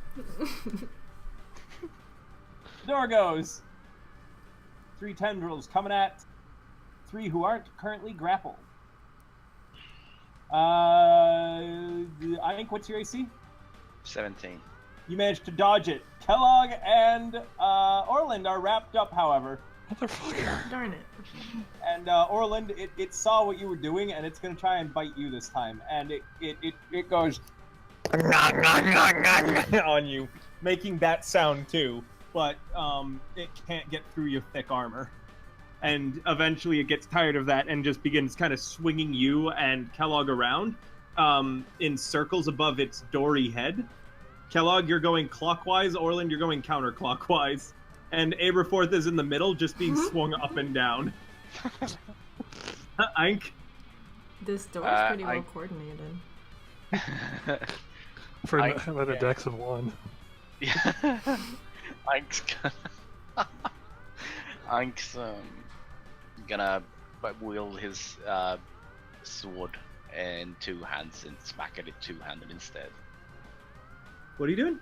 The door goes. 3 tendrils coming at 3 who aren't currently grappled. Aink, what's your AC? 17. You managed to dodge it. Kellogg and Orlind are wrapped up, however. Motherfucker. Darn it. And Orlind, it saw what you were doing, and it's going to try and bite you this time. And it goes on you, making that sound too. But it can't get through your thick armor. And eventually it gets tired of that and just begins kind of swinging you and Kellogg around in circles above its dory head. Kellogg, you're going clockwise. Orlind, you're going counterclockwise. And Aberforth is in the middle, just being swung up and down. Aink? This door is pretty well coordinated. For a dex of 1. Yeah. Aink's gonna wield his sword in 2 hands and smack at it 2-handed instead. What are you doing?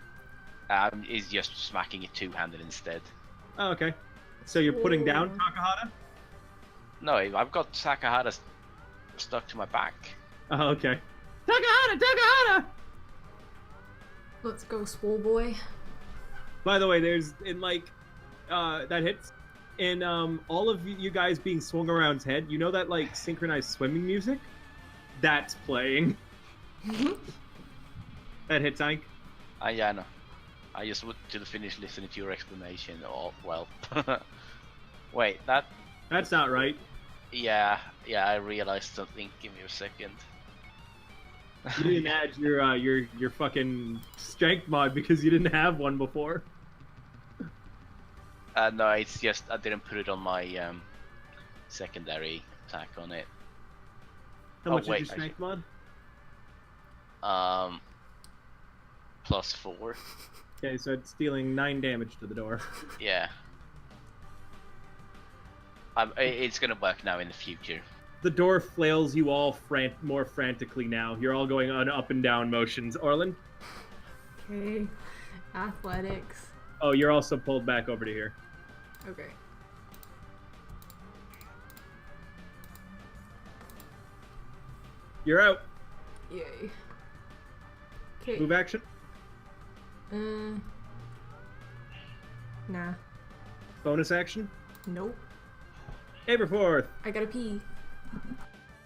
He's just smacking it 2-handed instead. Oh, okay. So you're putting down Takahata? No, I've got Takahata stuck to my back. Oh, okay. Takahata! Takahata! Let's go, swole boy. By the way, there's in that hits in all of you guys being swung around his head. You know that like synchronized swimming music? That's playing. That hits Aink. Yeah, no. I just went to the finish listening to your explanation. Oh well. Wait, That's not right. Yeah, I realized something. Give me a second. You didn't add your fucking strength mod because you didn't have one before. No, it's just I didn't put it on my secondary attack on it. How Oh, much wait, is your strength mod? +4. Okay, so it's dealing 9 damage to the door. Yeah. It's gonna work now in the future. The door flails you all more frantically now. You're all going on up and down motions. Orlind? Okay. Athletics. Oh, you're also pulled back over to here. Okay. You're out. Yay. Okay. Move action. Nah. Bonus action. Nope. Aberforth. I gotta pee.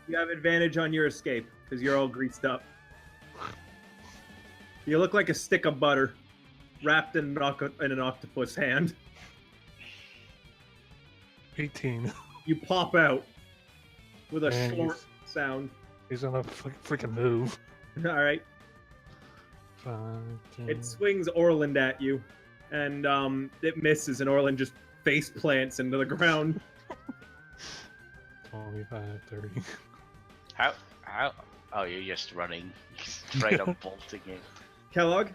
You have advantage on your escape because you're all greased up. You look like a stick of butter wrapped in an octopus hand. 18. You pop out with a Man, short sound. He's on a freaking move. All right. 5, 10, It swings Orlind at you, and it misses, and Orlind just face plants into the ground. 25, 30. How? Oh, you're just running straight up, bolting it. Kellogg?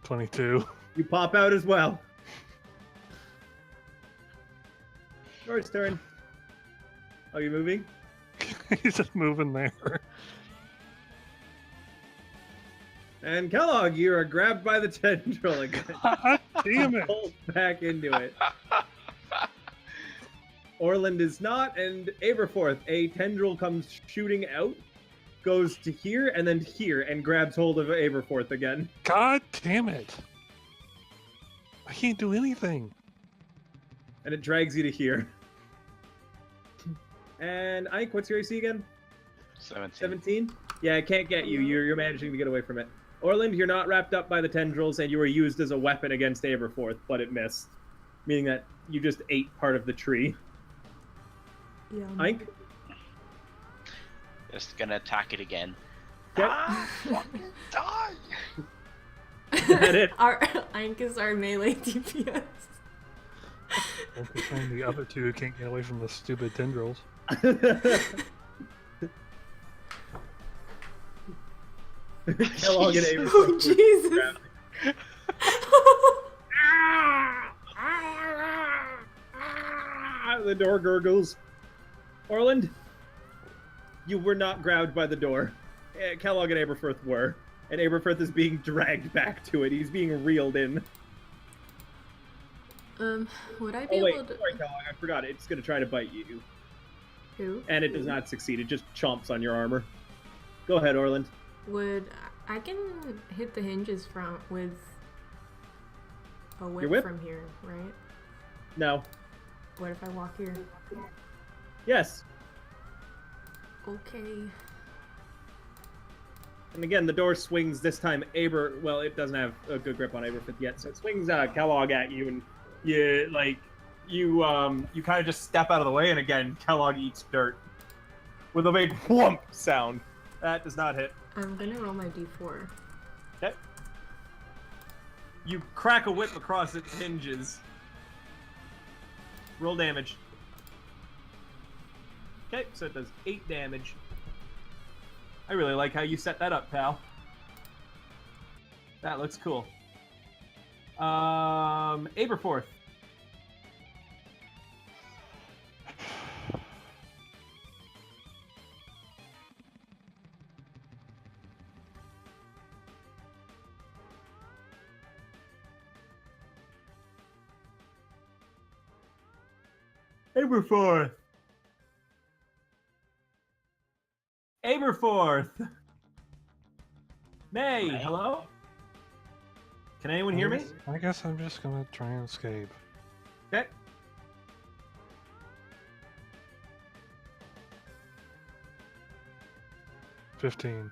$22. You pop out as well. Yours turn. Are you moving? He's just moving there. And Kellogg, you are grabbed by the tendril again. God damn it. Pulled back into it. Orlind is not, and Aberforth, a tendril comes shooting out, goes to here, and then here, and grabs hold of Aberforth again. God damn it. I can't do anything. And it drags you to here. And Aink, what's your AC again? 17. 17? Yeah, it can't get you. You're managing to get away from it. Orlind, you're not wrapped up by the tendrils, and you were used as a weapon against Aberforth, but it missed. Meaning that you just ate part of the tree. Yeah. Aink? Just gonna attack it again. Okay. Fucking die! That it? Our Aink is our melee DPS. And the other two can't get away from the stupid tendrils. Kellogg and Aberforth. Oh, Jesus. The door gurgles. Orlind, you were not grabbed by the door. Kellogg and Aberforth were. And Aberforth is being dragged back to it. He's being reeled in. Would I be Oh wait, able to... sorry Kellogg, I forgot. It's going to try to bite you. Who? And it does not succeed. It just chomps on your armor. Go ahead, Orlind. Would... I can hit the hinges with a whip, whip? from here, right? No. What if I walk here? Yes. Okay. And again, the door swings this time. Well, it doesn't have a good grip on Aberforth yet, so it swings Kellogg at you, and you kind of just step out of the way, and again, Kellogg eats dirt with a big whump sound. That does not hit. I'm gonna roll my d4. Okay. You crack a whip across its hinges. Roll damage. Okay, so it does 8 damage. I really like how you set that up, pal. That looks cool. Aberforth. Aberforth. Aberforth. May, hello? Can anyone hear me? I guess I'm just gonna try and escape. Okay. $15.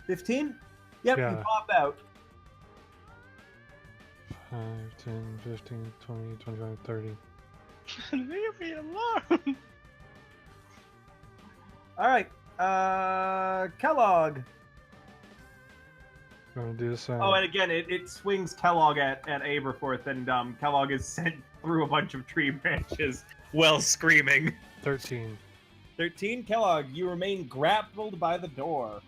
15? Yep, Yeah. you pop out. 5, 10, 15, 20, 25, 30. Leave me alone. All right. Kellogg. I'm gonna do the same. Oh, and again, it swings Kellogg at Aberforth, and Kellogg is sent through a bunch of tree branches while screaming. 13. 13, Kellogg, you remain grappled by the door.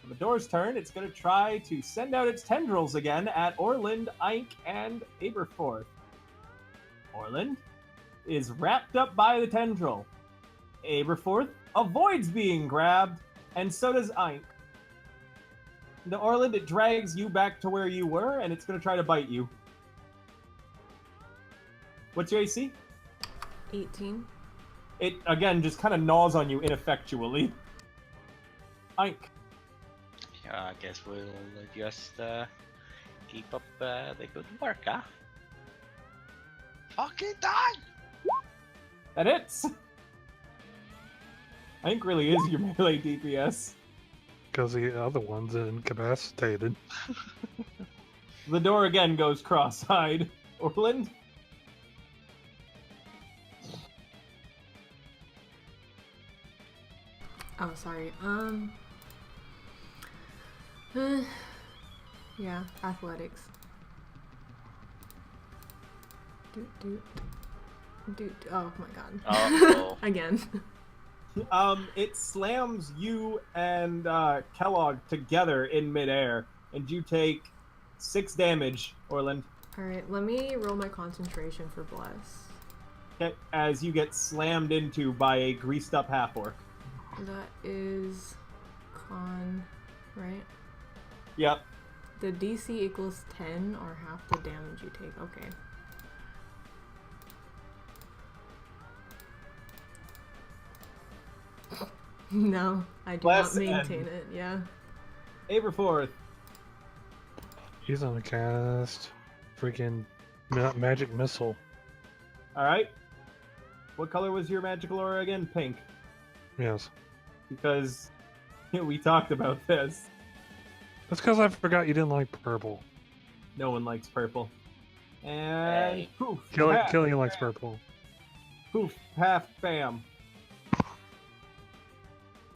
On the door's turn, it's going to try to send out its tendrils again at Orlind, Aink, and Aberforth. Orlind is wrapped up by the tendril. Aberforth avoids being grabbed, and so does Aink. The Orlind, it drags you back to where you were, and it's going to try to bite you. What's your AC? 18. It, again, just kind of gnaws on you ineffectually. Aink. Yeah, I guess we'll just keep up the good work, huh? Fucking die! That hits! Aink really is your melee DPS. Because the other one's incapacitated. The door again goes cross-eyed. Orlind? Oh, sorry. Yeah, athletics. Oh my god. Uh-oh. Again. It slams you and Kellogg together in midair, and you take 6 damage, Orlind. Alright, let me roll my concentration for bless. Okay, as you get slammed into by a greased-up half-orc. That is con, right? Yep. The DC equals 10 or half the damage you take. Okay. No, I do Bless not maintain it, yeah. Aberforth. He's gonna cast freaking magic missile. Alright. What color was your magical aura again? Pink. Yes. Because we talked about this. That's because I forgot you didn't like purple. No one likes purple. And Hey. poof. Killian likes purple. Poof, half, bam.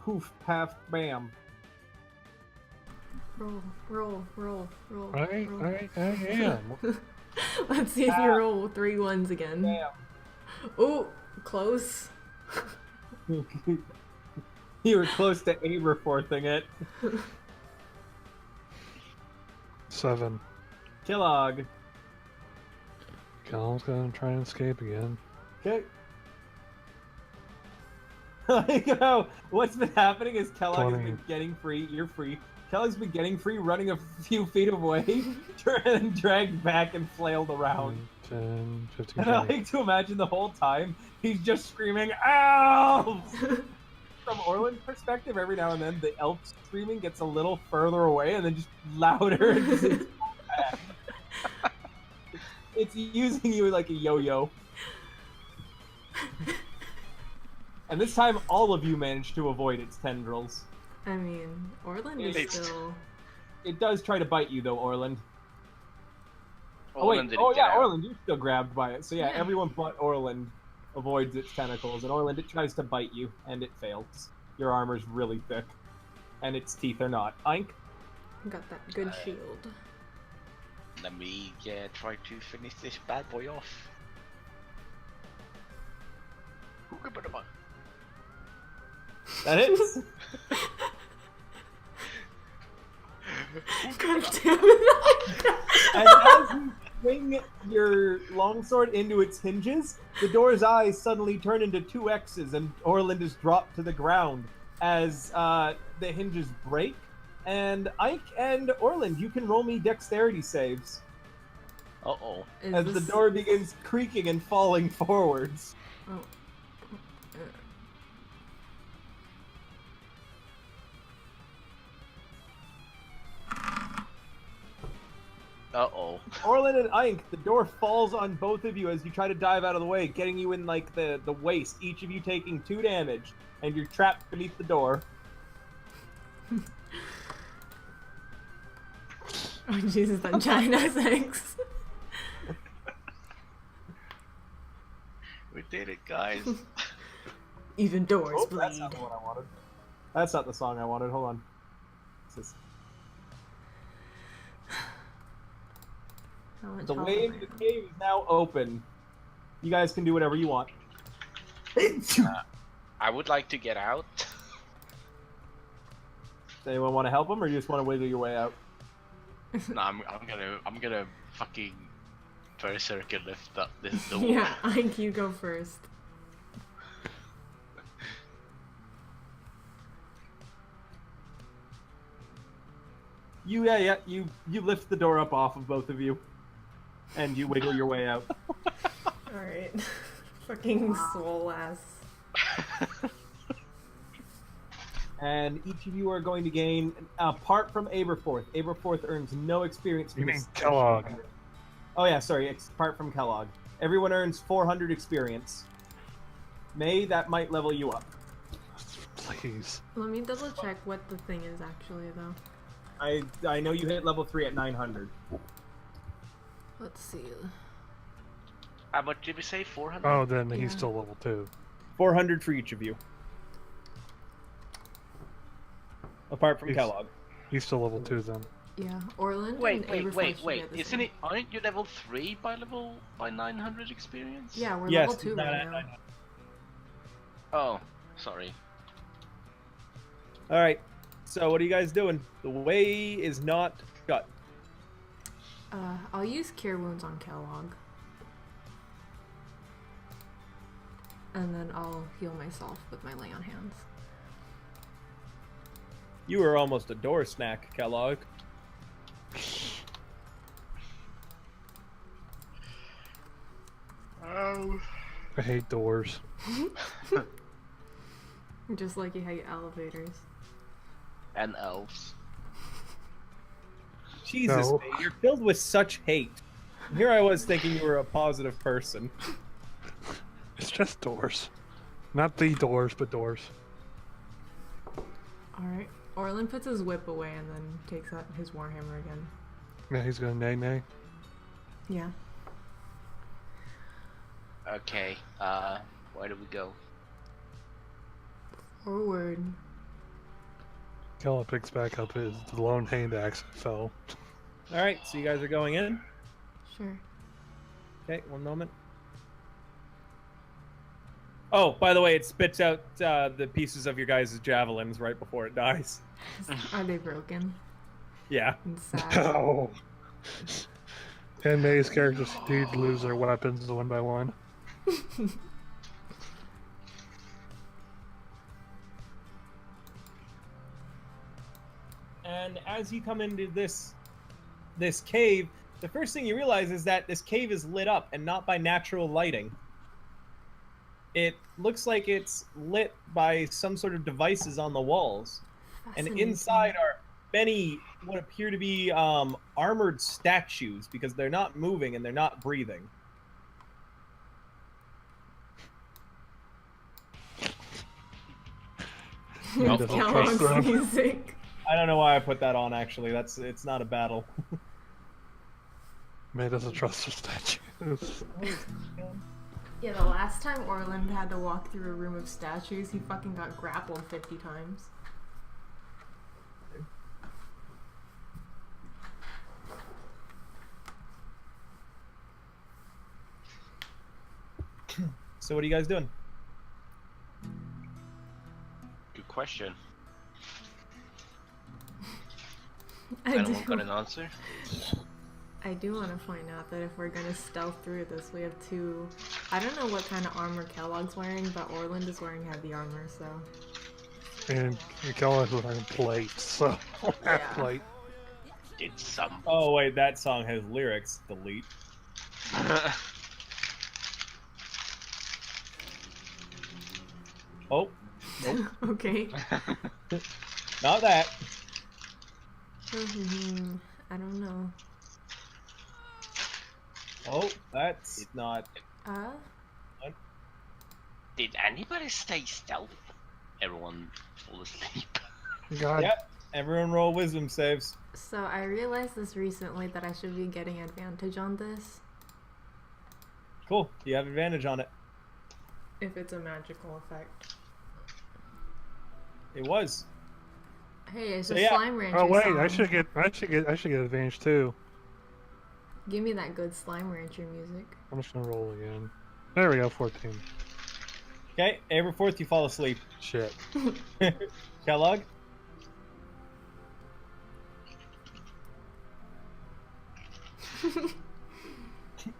Poof, half, bam. Roll. I am. Let's see if you roll 3 ones again. Bam. Oh, close. You were close to Aberforthing it. 7. Kellogg. Callum's gonna try and escape again. Okay. What's been happening is Kellogg has been 20. getting free. You're free. Kellogg's been getting free, running a few feet away, and dragged back and flailed around. 10, 15, And I 20. like to imagine the whole time he's just screaming, "Ow!" From Orland's perspective, every now and then the elf screaming gets a little further away and then just louder. And just it's using you like a yo-yo. And this time, all of you managed to avoid its tendrils. I mean, Orlind is It's- still... It does try to bite you, though, Orlind. Orlind didn't Oh, get yeah, out. Orlind, you're still grabbed by it. So, yeah, Yeah. everyone but Orlind avoids its tentacles. And Orlind, it tries to bite you, and it fails. Your armor's really thick. And its teeth are not. Aink? Got that good shield. Let me try to finish this bad boy off. That hits. God damn it. And as you swing your longsword into its hinges, the door's eyes suddenly turn into 2 X's, and Orlind is dropped to the ground as the hinges break. And Aink and Orlind, you can roll me dexterity saves Uh-oh. Is as the this- door begins creaking and falling forwards. Oh. Uh-oh. Orlind and Aink, the door falls on both of you as you try to dive out of the way, getting you in like the waist, each of you taking 2 damage, and you're trapped beneath the door. Oh Jesus, that giant ass eggs. We did it, guys. Even doors Oh, bleed. that's not the one I wanted. That's not the song I wanted. Hold on. This is... How much The health way am into the I cave is now open. You guys can do whatever you want. I would like to get out. Does anyone want to help him, or you just want to wiggle your way out? No, I'm gonna fucking berserker lift up this door. Yeah, Aink, you go first. You lift the door up off of both of you, and you wiggle your way out. Alright. Fucking swole ass. And each of you are going to gain, apart from Aberforth. Aberforth earns no experience for You mean this. Kellogg? Oh yeah, sorry. Apart from Kellogg, everyone earns 400 experience. May, that might level you up. Please. Let me double check what the thing is actually, though. I know you hit level 3 at 900. Let's see. How much did we say? 400? Oh, then Yeah. he's still level 2. 400 for each of you. Apart from He's- Kellogg. He's still level 2 then. Yeah, Orlind Wait, and wait, Aberforth wait, should wait. get the Isn't same. it? Aren't you level 3 by 900 experience? Yeah, we're Yes, level 2 it's not right at now. 900. Oh, sorry. Alright, so what are you guys doing? The way is not shut. I'll use Cure Wounds on Kellogg. And then I'll heal myself with my Lay on Hands. You were almost a door snack, Kellogg. Oh. I hate doors. Just like you hate elevators. And elves. Jesus, No. May, you're filled with such hate. Here I was thinking you were a positive person. It's just doors. Not the doors, but doors. Alright. Orlind puts his whip away and then takes out his warhammer again. Yeah, he's gonna nay. Yeah. Okay, where do we go? Forward. Kellogg picks back up his lone hand axe that fell. Alright, so you guys are going in? Sure. Okay, one moment. Oh, by the way, it spits out the pieces of your guys' javelins right before it dies. Are they broken? Yeah. And sad. Oh. And May's characters did lose their weapons one by one. And as you come into this cave, the first thing you realize is that this cave is lit up and not by natural lighting. It looks like it's lit by some sort of devices on the walls. And Fascinating. inside are many what appear to be armored statues because they're not moving and they're not breathing. He doesn't trust Kellogg's them. music. I don't know why I put that on actually. It's not a battle. May doesn't trust the statues. Yeah, the last time Orlind had to walk through a room of statues, he fucking got grappled 50 times. So what are you guys doing? Good question. I Anyone got do, an answer? I do want to point out that if we're gonna stealth through this, we have two... I don't know what kind of armor Kellogg's wearing, but Orlind is wearing heavy armor, so... And Kellogg's wearing plates, so half Yeah. plate. Did some. Oh wait, that song has lyrics. Delete. Oh, nope, Okay. not that. I don't know. Oh, that's not. Did anybody stay stealth? Everyone fall asleep. God, Yep, Everyone roll wisdom saves. So I realized this recently that I should be getting advantage on this. Cool. You have advantage on it. If it's a magical effect. It was. Hey, it's So, a yeah. slime rancher Oh wait, song. I should get advantage too. Give me that good slime rancher music. I'm just gonna roll again. There we go, 14. Okay, Aberforth, you fall asleep. Shit. Kellogg?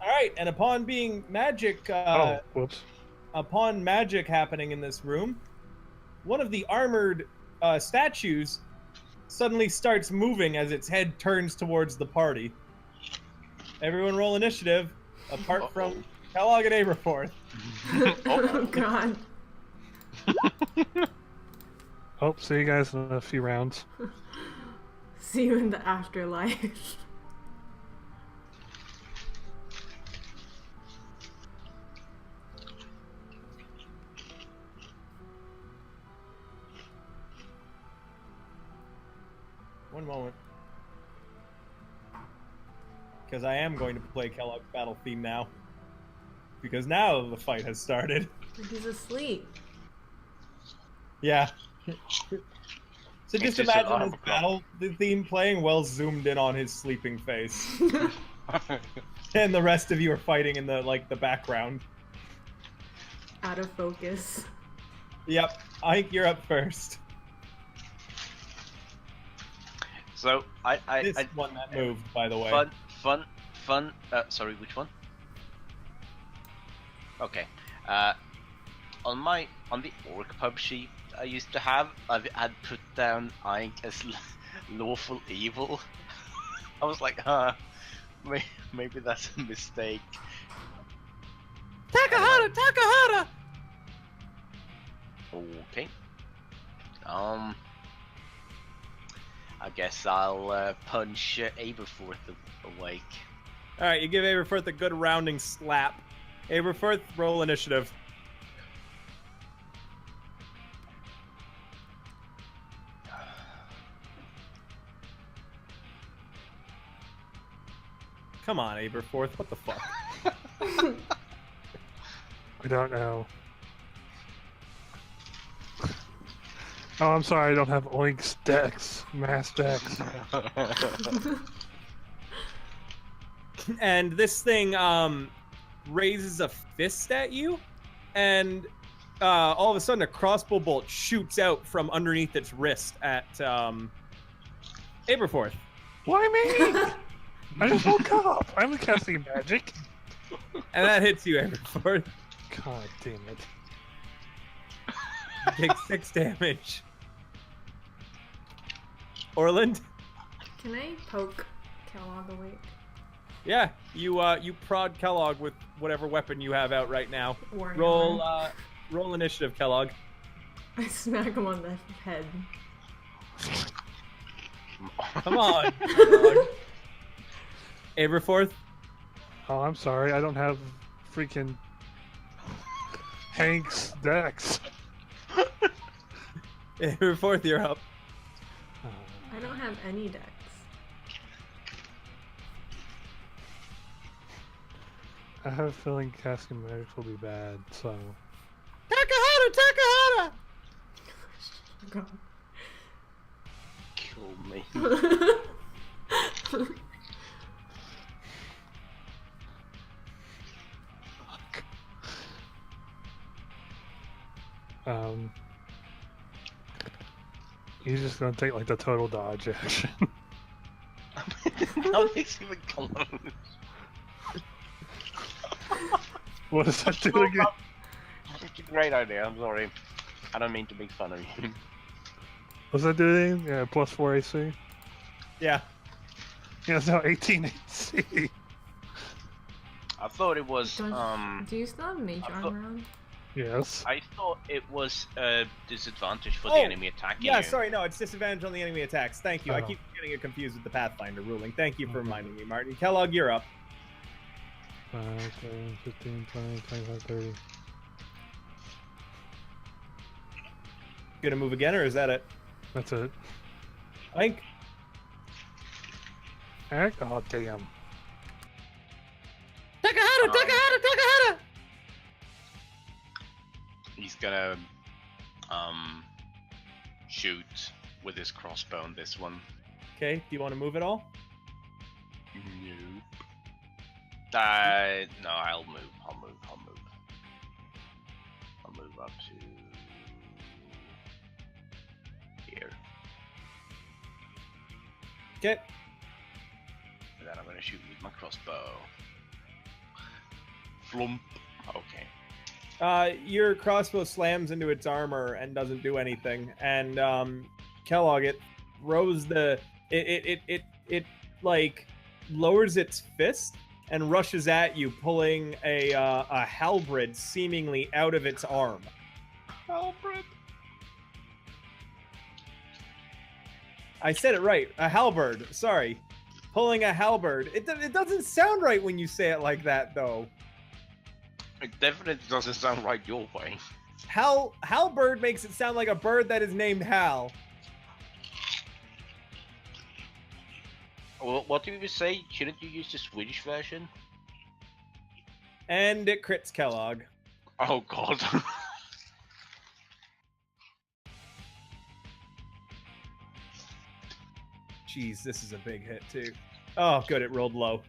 Alright, and upon being magic, Oh, whoops. upon magic happening in this room, one of the armored statues suddenly starts moving as its head turns towards the party. Everyone roll initiative, apart from Kellogg and Aberforth. Oh god. Oh, see you guys in a few rounds. See you in the afterlife. One moment. Because I am going to play Kellogg's battle theme now. Because now the fight has started. He's asleep. Yeah. So just just an imagine armor this clock. battle the theme playing well zoomed in on his sleeping face. And the rest of you are fighting in the the background. Out of focus. Yep. Ike, you're up first. So This one that moved, by the way. fun. Sorry, which one? Okay. On the orc pub sheet I used to have, I'd put down Aink as lawful evil. I was like, maybe that's a mistake. Takahata! Okay. I guess I'll punch Aberforth awake. Alright, you give Aberforth a good rounding slap. Aberforth, roll initiative. Come on, Aberforth, what the fuck? I don't know. Oh, I'm sorry, I don't have Oink's dex. Mass dex. And this thing raises a fist at you, and all of a sudden a crossbow bolt shoots out from underneath its wrist at Aberforth. Why me? I just woke up. I'm casting magic. And that hits you, Aberforth. God damn it. You take 6 damage. Orlind? Can I poke Kellogg awake? Yeah, you prod Kellogg with whatever weapon you have out right now. Warning Roll arm. roll initiative, Kellogg. I smack him on the head. Come on, Kellogg. Aberforth? Oh, I'm sorry, I don't have freaking Hank's dex. Aberforth, you're up. I don't have any decks. I have a feeling casting magic will be bad, so... Takahata! God. Kill me. He's just gonna take like the total dodge action. How makes even close? What does that do again? Great idea. I'm sorry. I don't mean to make fun of you. What's that do again? Yeah, plus 4 AC. Yeah. Yeah, it's now 18 AC. I thought it was Do you still have mage armor on? Yes. I thought it was a disadvantage for the enemy attacking Yeah, you. sorry, no, it's disadvantage on the enemy attacks. Thank you. I Oh. keep getting it confused with the Pathfinder ruling. Thank you for reminding me, Martin. Kellogg, you're up. 5, 7, 15, 20, 25, 30. Gonna move again, or is that it? That's it. Aink. Aink? Oh, damn. He's gonna shoot with his crossbow on this one. Okay, do you want to move at all? Nope. No, I'll move. I'll move up to here. Okay. And then I'm gonna shoot with my crossbow. Flump. Okay. Your crossbow slams into its armor and doesn't do anything. And Kellogg, it throws it like lowers its fist and rushes at you, pulling a halberd seemingly out of its arm. Halberd. I said it right. A halberd. Sorry, pulling a halberd. It doesn't sound right when you say it like that, though. It definitely doesn't sound right your way. Halberd makes it sound like a bird that is named Hal. Well, what did you say? Shouldn't you use the Swedish version? And it crits Kellogg. Oh god. Jeez, this is a big hit too. Oh, good, it rolled low.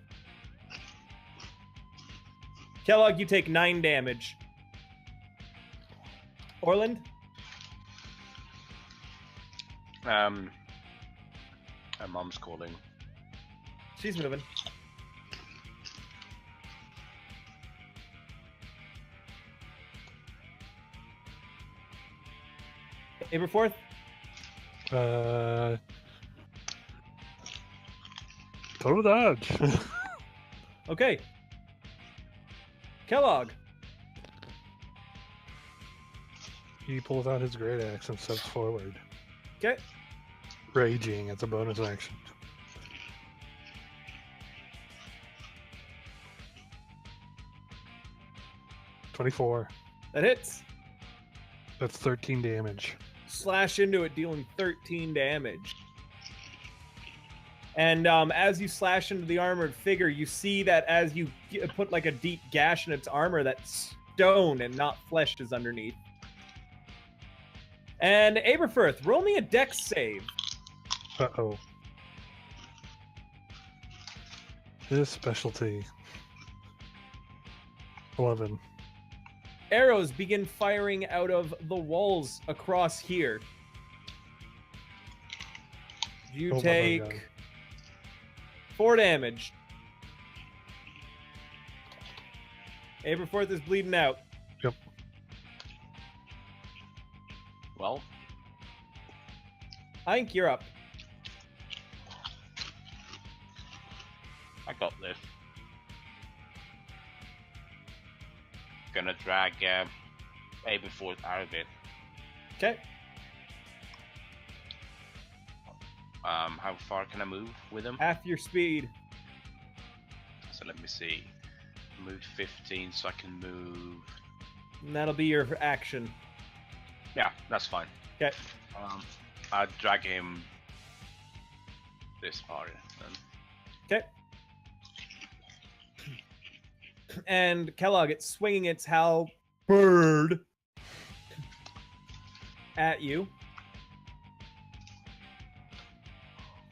Kellogg, you take 9 damage. Orlind? My mom's calling. She's moving. Aberforth? Total dodge. Okay. Kellogg. He pulls out his great axe and steps forward. Okay. Raging, it's a bonus action. (24). That hits. That's 13 damage. Slash into it, dealing 13 damage. And as you slash into the armored figure, you see that as you put like a deep gash in its armor, that stone and not flesh is underneath. And Aberforth, roll me a dex save. Uh-oh. His specialty. 11. Arrows begin firing out of the walls across here. You Oh my take God. 4 damage. Aberforth is bleeding out. Yep. Well, Aink, you're up. I got this. Gonna drag Aberforth out of it. Okay. How far can I move with him? Half your speed. So let me see. Moved 15, so I can move. And that'll be your action. Yeah, that's fine. Okay. I'll drag him this far then. Okay. And Kellogg, it's swinging its halberd at you.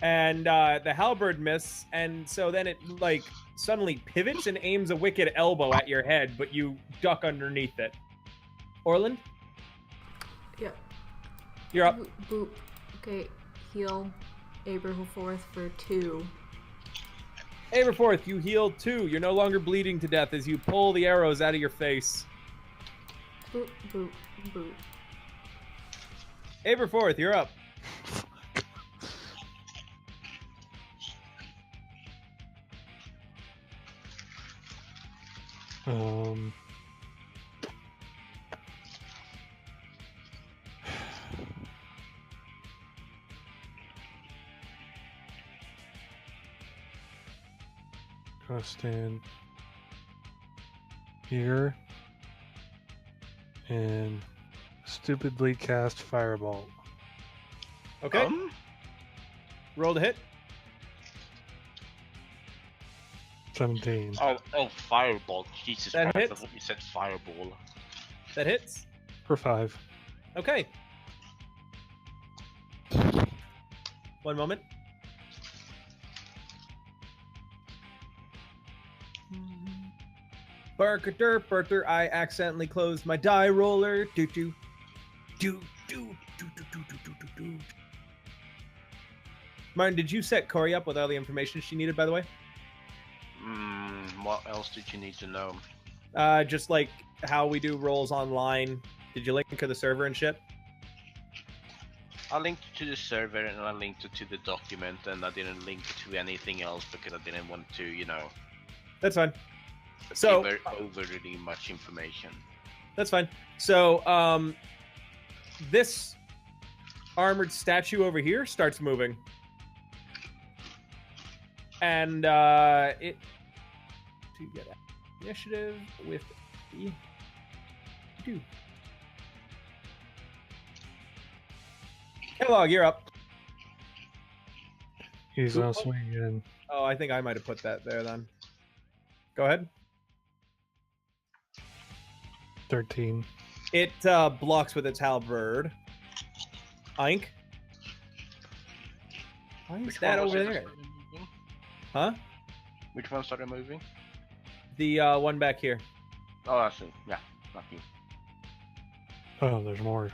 And the halberd misses, and so then it like suddenly pivots and aims a wicked elbow at your head, but you duck underneath it. Orlind, Yep. you're up. Boop. Okay, heal Aberforth for 2. Aberforth, you heal 2. You're no longer bleeding to death as you pull the arrows out of your face. Boop, boop, boop. Aberforth, you're up. Gonna stand here and stupidly cast Firebolt. Okay. Roll to hit. 17. Oh, fireball. Jesus That Christ, I hits. thought you said fireball. That hits. For 5. Okay. 1 moment. Burker, I accidentally closed my die roller. Do. Martin, did you set Corey up with all the information she needed, by the way? What else did you need to know? Just like how we do rolls online. Did you link to the server and shit? I linked to the server and I linked to the document, and I didn't link to anything else because I didn't want to, That's fine. So give overly much information. that's fine. So this armored statue over here starts moving, and it to get initiative with the do. Kellogg, you're up. He's gonna swing in. Oh, I think I might have put that there then. Go ahead. 13. It blocks with its halberd. Aink. Why is that over there? Huh? Which one started moving? The one back here. Oh, I see. Yeah, not you. Oh, there's more.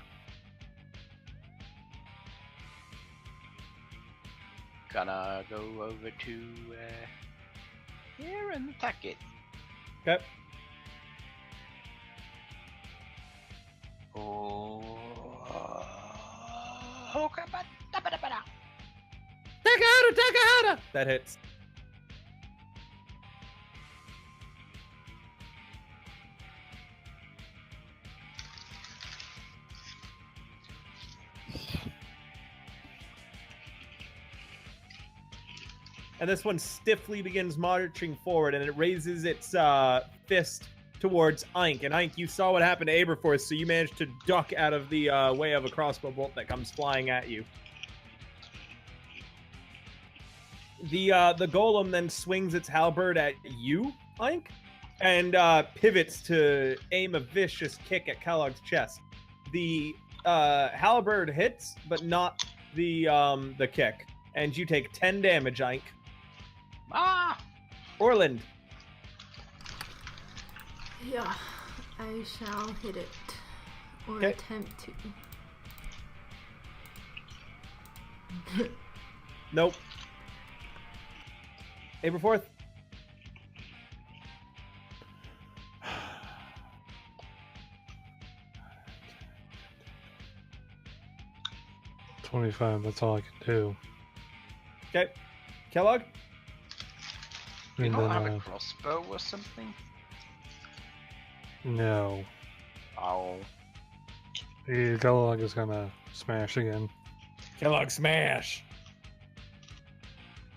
Gonna go over to here and attack it. Okay. That hits. And this one stiffly begins marching forward, and it raises its fist towards Aink. And Aink, you saw what happened to Aberforth, so you managed to duck out of the way of a crossbow bolt that comes flying at you. The golem then swings its halberd at you, Aink, and pivots to aim a vicious kick at Kellogg's chest. The halberd hits, but not the kick, and you take 10 damage, Aink. Ah! Orlind. Yeah, I shall hit it. Or Okay. attempt to. Nope. Aberforth. $25. That's all I can do. Okay. Kellogg. You And don't then, have a crossbow or something? no. Oh. The Kellogg is gonna smash again. Kellogg smash.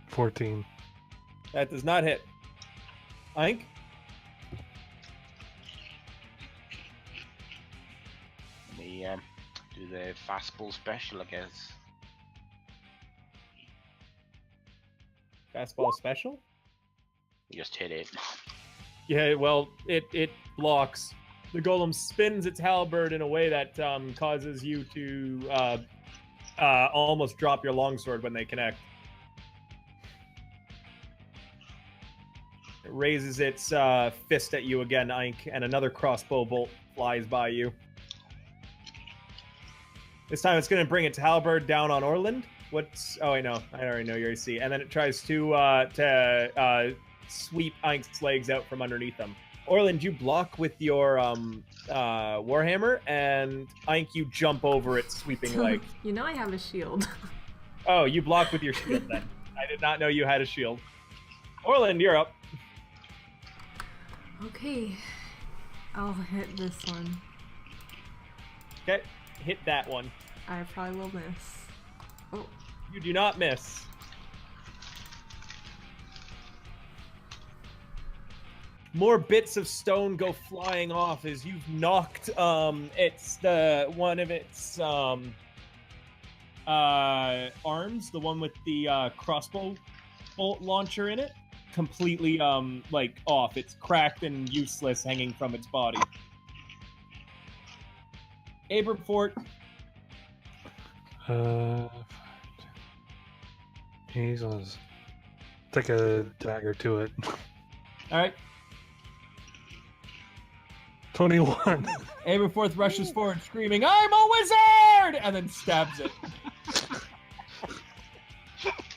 14. That does not hit. Aink. Let me do the fastball special, I guess. Fastball special? Just hit it. Yeah, well, it blocks. The golem spins its halberd in a way that causes you to almost drop your longsword when they connect. It raises its fist at you again, Aink, and another crossbow bolt flies by you. This time it's going to bring its halberd down on Orlind. What's... Oh, I already know your AC. And then it tries to sweep Aink's legs out from underneath them. Orlind, you block with your warhammer, and Aink, you jump over its sweeping leg. You know I have a shield. Oh, you block with your shield then. I did not know you had a shield. Orlind, you're up. Okay. I'll hit this one. Okay, hit that one. I probably will miss. Oh. You do not miss. More bits of stone go flying off as you've knocked one of its arms, the one with the crossbow bolt launcher in it, completely like off. It's cracked and useless, hanging from its body. Aberforth. He's on his... Take a dagger to it. All right. 21. Aberforth rushes forward, screaming, "I'm a wizard!" and then stabs it.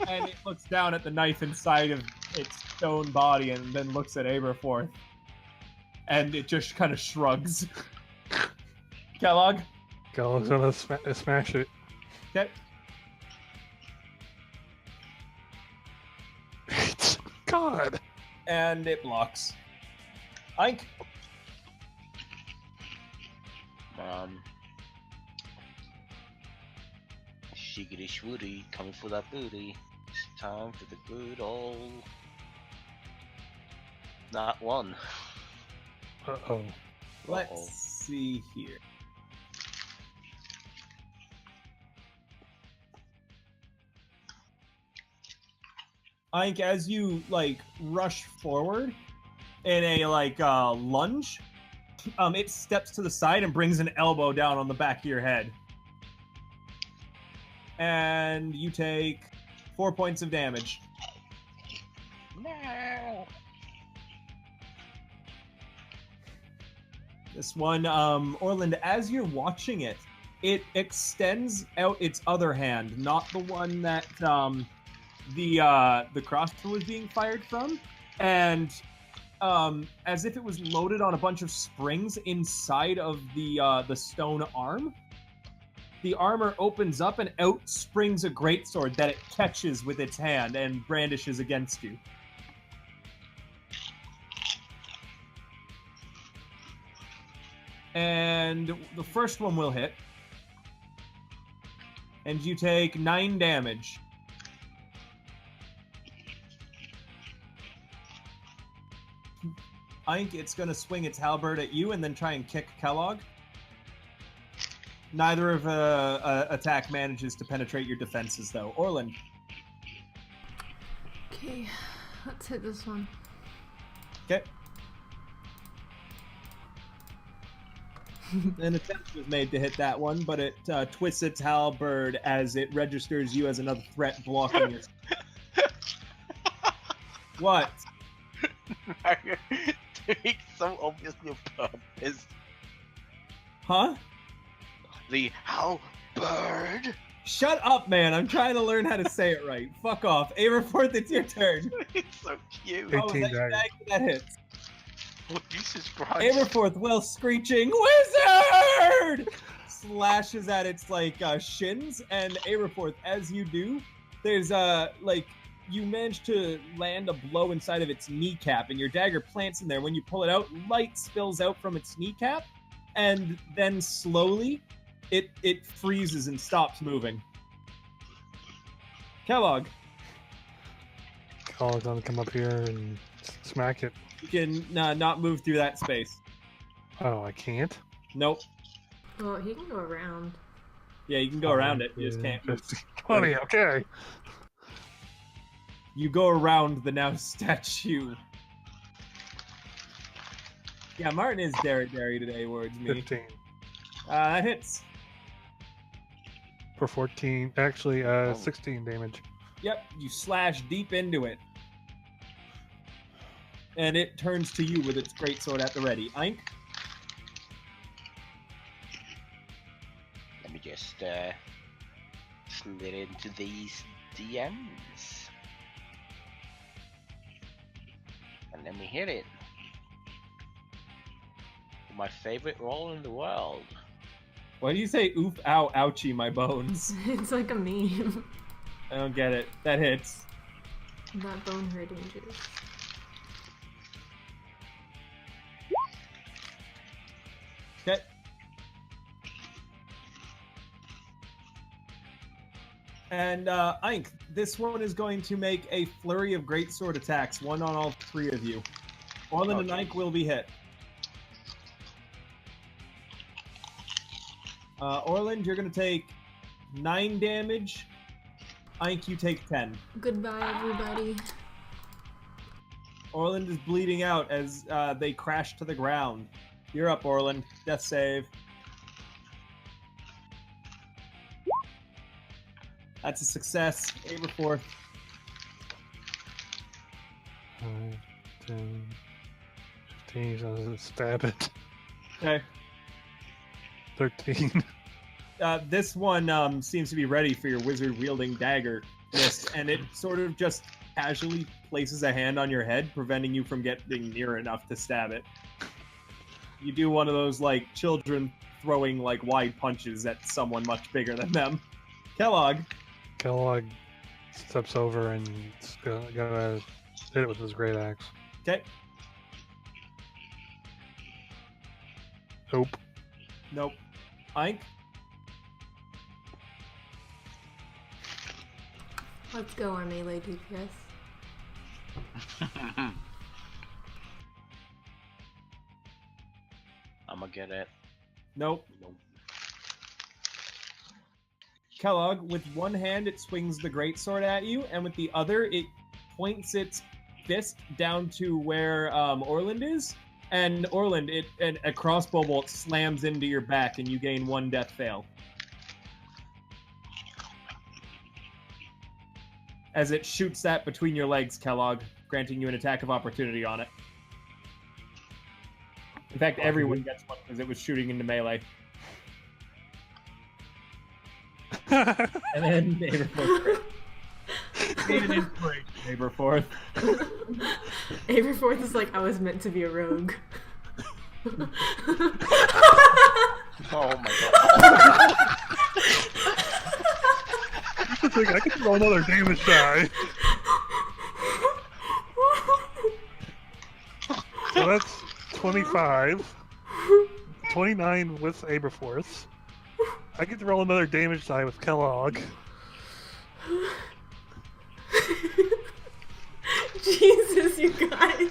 And it looks down at the knife inside of its stone body and then looks at Aberforth. And it just kind of shrugs. Kellogg? Kellogg's gonna smash it. Okay. God. And it blocks. Aink? Shiggity shwoody, coming for that booty. It's time for the good old... Not one. Uh-oh. Let's see here. Aink, as you, like, rush forward in a, like, lunge, it steps to the side and brings an elbow down on the back of your head. And you take 4 points of damage. No. This one, Orlind, as you're watching it, it extends out its other hand, not the one that the crossbow was being fired from, and as if it was loaded on a bunch of springs inside of the stone arm. The armor opens up and out springs a greatsword that it catches with its hand and brandishes against you. And the first one will hit. And you take 9 damage. Aink, it's going to swing its halberd at you and then try and kick Kellogg. Neither of attack manages to penetrate your defenses, though. Orlind. Okay, let's hit this one. Okay. An attempt was made to hit that one, but it twists its halberd as it registers you as another threat blocking your... What? Doing so obviously on purpose. Huh? The halberd. Shut up, man. I'm trying to learn how to say it right. Fuck off. Aberforth, it's your turn. It's so cute. 18 Oh, that, dagger. that hits. Oh, Jesus Christ. Aberforth, well, screeching, "Wizard!" slashes at its, like, shins, and Aberforth, as you do, there's, like, you manage to land a blow inside of its kneecap, and your dagger plants in there. When you pull it out, light spills out from its kneecap, and then slowly, it freezes and stops moving. Kellogg. Kellogg's gonna come up here and smack it. You can not move through that space. Oh, I can't? Nope. Well, he can go around. Yeah, you can go around it. You just can't move. 20, okay. You go around the now statue. Yeah, Martin is Derry today, words me. 15. That hits. For 14. Actually, 16 damage. Yep, you slash deep into it. And it turns to you with its greatsword at the ready. Aink? Let me just slid into these DMs. And let me hit it. My favorite roll in the world. Why do you say oof, ow, ouchie, my bones? It's like a meme. I don't get it. That hits. That bone hurting juice. Okay. And Aink, this one is going to make a flurry of greatsword attacks, one on all 3 of you. Orlind and Aink will be hit. Orlind, you're going to take 9 damage. Aink, you take 10. Goodbye, everybody. Orlind is bleeding out as they crash to the ground. You're up, Orlind. Death save. That's a success. Aberforth. 5, 10, 15, so stab it. Okay. 13. This one seems to be ready for your wizard-wielding dagger, and it sort of just casually places a hand on your head, preventing you from getting near enough to stab it. You do one of those, like, children throwing, like, wide punches at someone much bigger than them. Kellogg. Kellogg steps over and gonna hit it with his great axe. Okay. Nope. Nope. Aink. Let's go, our melee DPS. I'm gonna get it. Nope. Kellogg, with one hand, it swings the greatsword at you, and with the other, it points its fist down to where Orlind is. And Orlind, a crossbow bolt slams into your back, and you gain 1 death fail. As it shoots that between your legs, Kellogg, granting you an attack of opportunity on it. In fact, everyone gets one because it was shooting into melee. And then Aberforth. Need an inspiration, Aberforth. Aberforth is like, I was meant to be a rogue. Oh my god. I can roll another damage die. So that's 25. 29 with Aberforth. I get to roll another damage die with Kellogg. Jesus, you guys.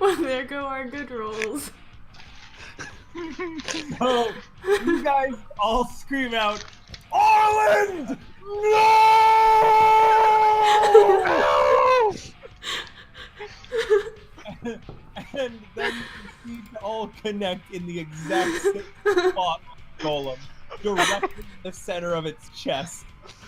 Well, there go our good rolls. So, you guys all scream out, Orlind! No! And then you need to all connect in the exact same spot of the golem, directly in the center of its chest.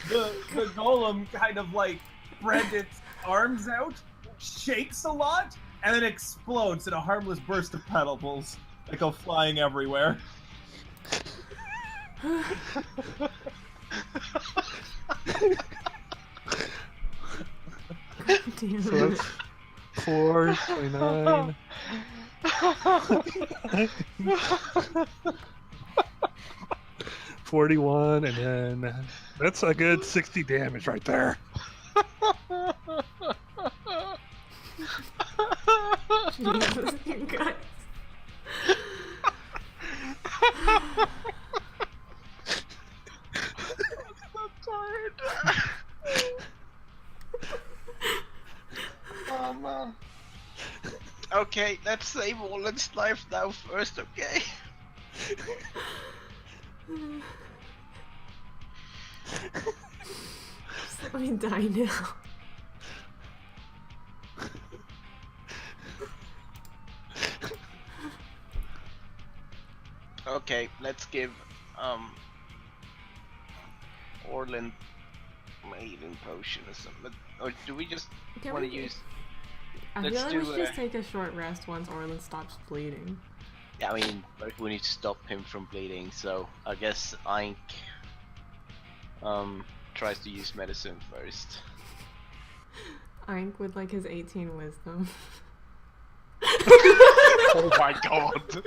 The golem kind of like spreads its arms out, shakes a lot, and then explodes in a harmless burst of pebbles that go flying everywhere. So that's 4, 29. 41, and then that's a good 60 damage right there. Jesus, you guys. I'm tired. Oh man. Okay, let's save Orland's life now first, okay? Just let me die now. Okay, let's give Orlind a healing potion or something. Or do we just want to use? I Let's feel like do, we should just take a short rest once Orlind stops bleeding. Yeah, I mean, we need to stop him from bleeding, so I guess Aink tries to use medicine first. Aink with like his 18 wisdom. Oh my god!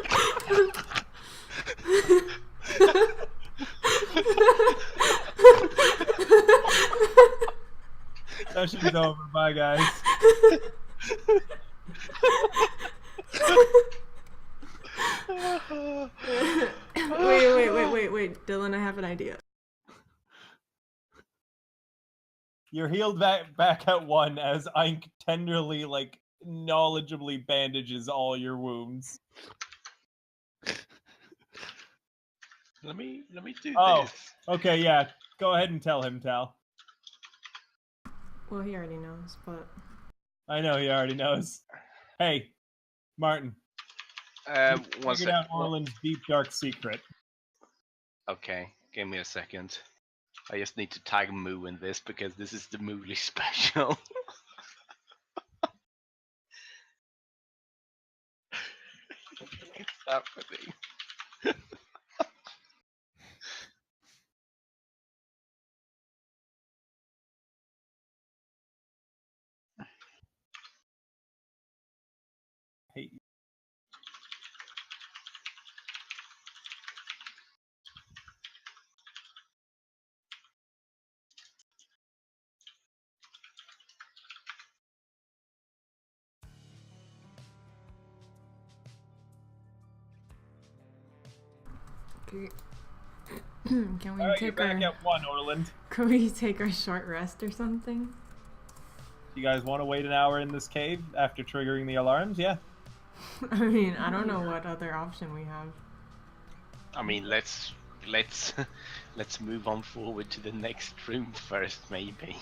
Session's over. Bye, guys. Wait, Dylan, I have an idea. You're healed back at 1 as Aink tenderly, like, knowledgeably bandages all your wounds. Let me do Oh, this. okay, yeah. Go ahead and tell him, Tal. Well, he already knows, but I know he already knows. Hey, Martin. One Figured out sec. Orland's deep, dark secret. Okay, give me a second. I just need to tag Moo in this because this is the Mooley special. It's happening. Hey. okay. Can we Alright, you're take back our at 1, Orland. can we take our short rest or something? You guys want to wait an hour in this cave after triggering the alarms? Yeah. I mean, I don't know what other option we have. I mean, let's let's move on forward to the next room first, maybe.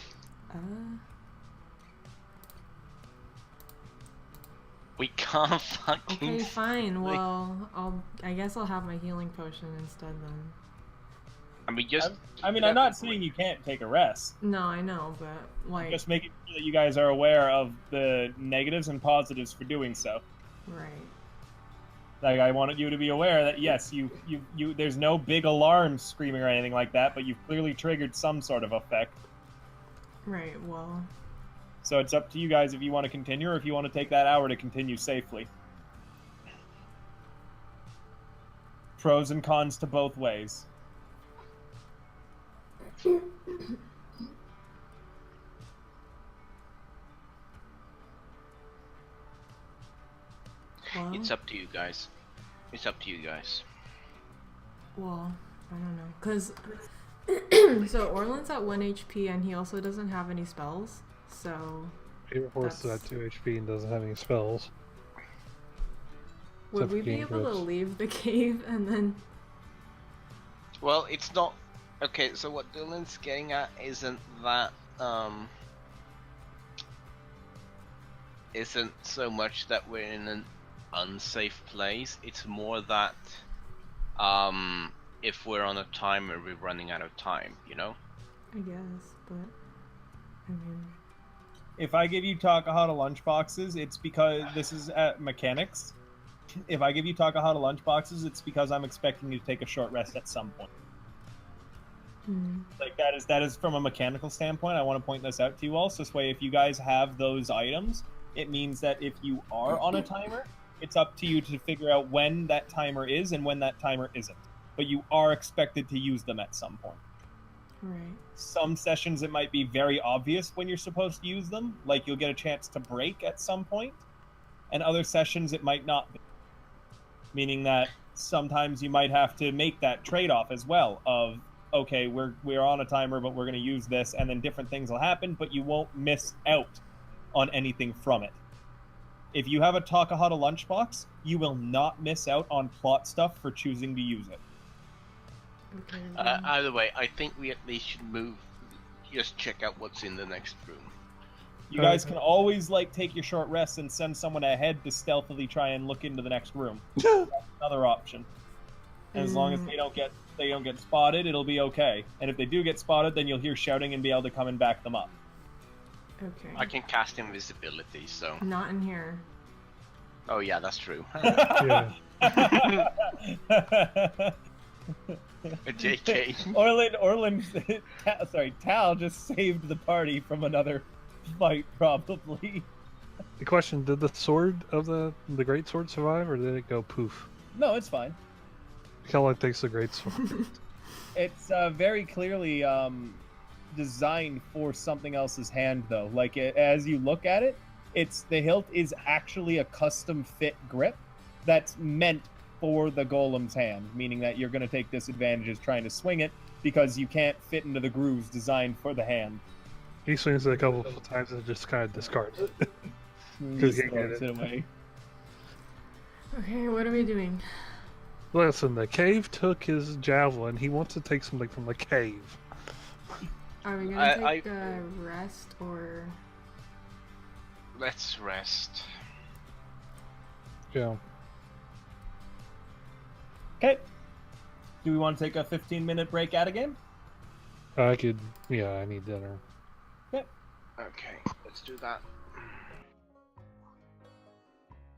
We can't fucking. Okay, fine. sleep. Well, I guess I'll have my healing potion instead then. I mean, just. I'm not saying you can't take a rest. No, I know, but like, Just making sure that you guys are aware of the negatives and positives for doing so. right. Like, I wanted you to be aware that yes, you there's no big alarm screaming or anything like that, but you've clearly triggered some sort of effect. Right. Well, So it's up to you guys if you want to continue or if you want to take that hour to continue safely. Pros and cons to both ways. well, It's up to you guys. It's up to you guys. well, I don't know, cause so Orland's at 1 HP and he also doesn't have any spells. So Aberforth is at That's- 2 HP and doesn't have any spells. would Except we for be gain able to grips. leave the cave and then? Well, it's not. Okay, so what Dylan's getting at isn't that isn't so much that we're in an unsafe place. It's more that if we're on a timer, we're running out of time. You know. I guess, but I mean, If I give you Takahata lunchboxes, it's because this is at mechanics. If I give you Takahata lunchboxes, it's because I'm expecting you to take a short rest at some point. Like that is from a mechanical standpoint. I want to point this out to you all. So this way, if you guys have those items, it means that if you are on a timer, it's up to you to figure out when that timer is and when that timer isn't. But you are expected to use them at some point. right. Some sessions it might be very obvious when you're supposed to use them, like you'll get a chance to break at some point, and other sessions it might not be. Meaning that sometimes you might have to make that trade-off as well of, okay, we're on a timer, but we're going to use this, and then different things will happen, but you won't miss out on anything from it. If you have a Takahata lunchbox, you will not miss out on plot stuff for choosing to use it. Okay. Either way, I think we at least should move. Just check out what's in the next room. You guys can always take your short rest and send someone ahead to stealthily try and look into the next room. That's another option. And as long as they don't get spotted, it'll be okay. And if they do get spotted, then you'll hear shouting and be able to come and back them up. Okay. I can cast invisibility, so. Not in here. Oh yeah, that's true. Yeah. JK. Orlind, Tal just saved the party from another fight, probably. The question: did the sword of the great sword survive, or did it go poof? No, it's fine. Kellogg takes the great sword. It's very clearly designed for something else's hand, though. As you look at it, the hilt is actually a custom fit grip that's meant for the golem's hand, meaning that you're going to take disadvantages trying to swing it because you can't fit into the grooves designed for the hand. He swings it a couple of times and just kind of discards it. He Cause just you get throws it. it away. Okay, what are we doing? Listen, the cave took his javelin. He wants to take something from the cave. Are we gonna take a rest or? Let's rest. Yeah. Okay. Do we want to take a 15-minute break at a game? I could. Yeah, I need dinner. Okay, let's do that.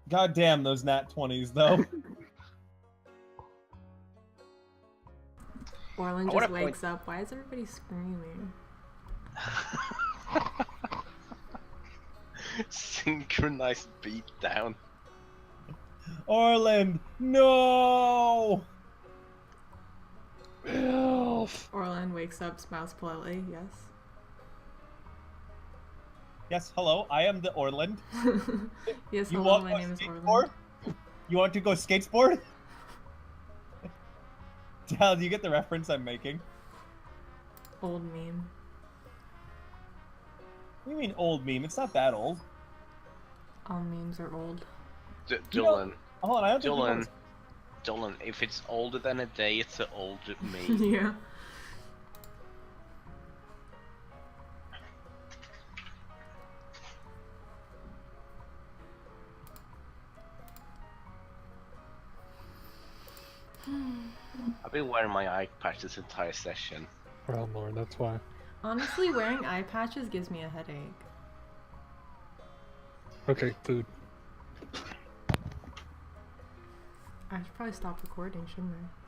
God damn those nat 20s, though. Orlind just wakes up. Why is everybody screaming? Synchronized beatdown. Orlind, no! Orlind wakes up, smiles politely. Yes. Yes, hello, I am the Orlind. Yes, You hello, want my to name is skateboard? Orlind. You want to go skateboard? Dal, do you get the reference I'm making? Old meme. What do you mean old meme? It's not that old. All memes are old. Dylan. Hold on, I don't think Dylan, if it's older than a day, it's an older meme. Yeah. I've been wearing my eye patch this entire session. Oh Lord, that's why. Honestly, wearing eye patches gives me a headache. Okay, food. I should probably stop recording, shouldn't I?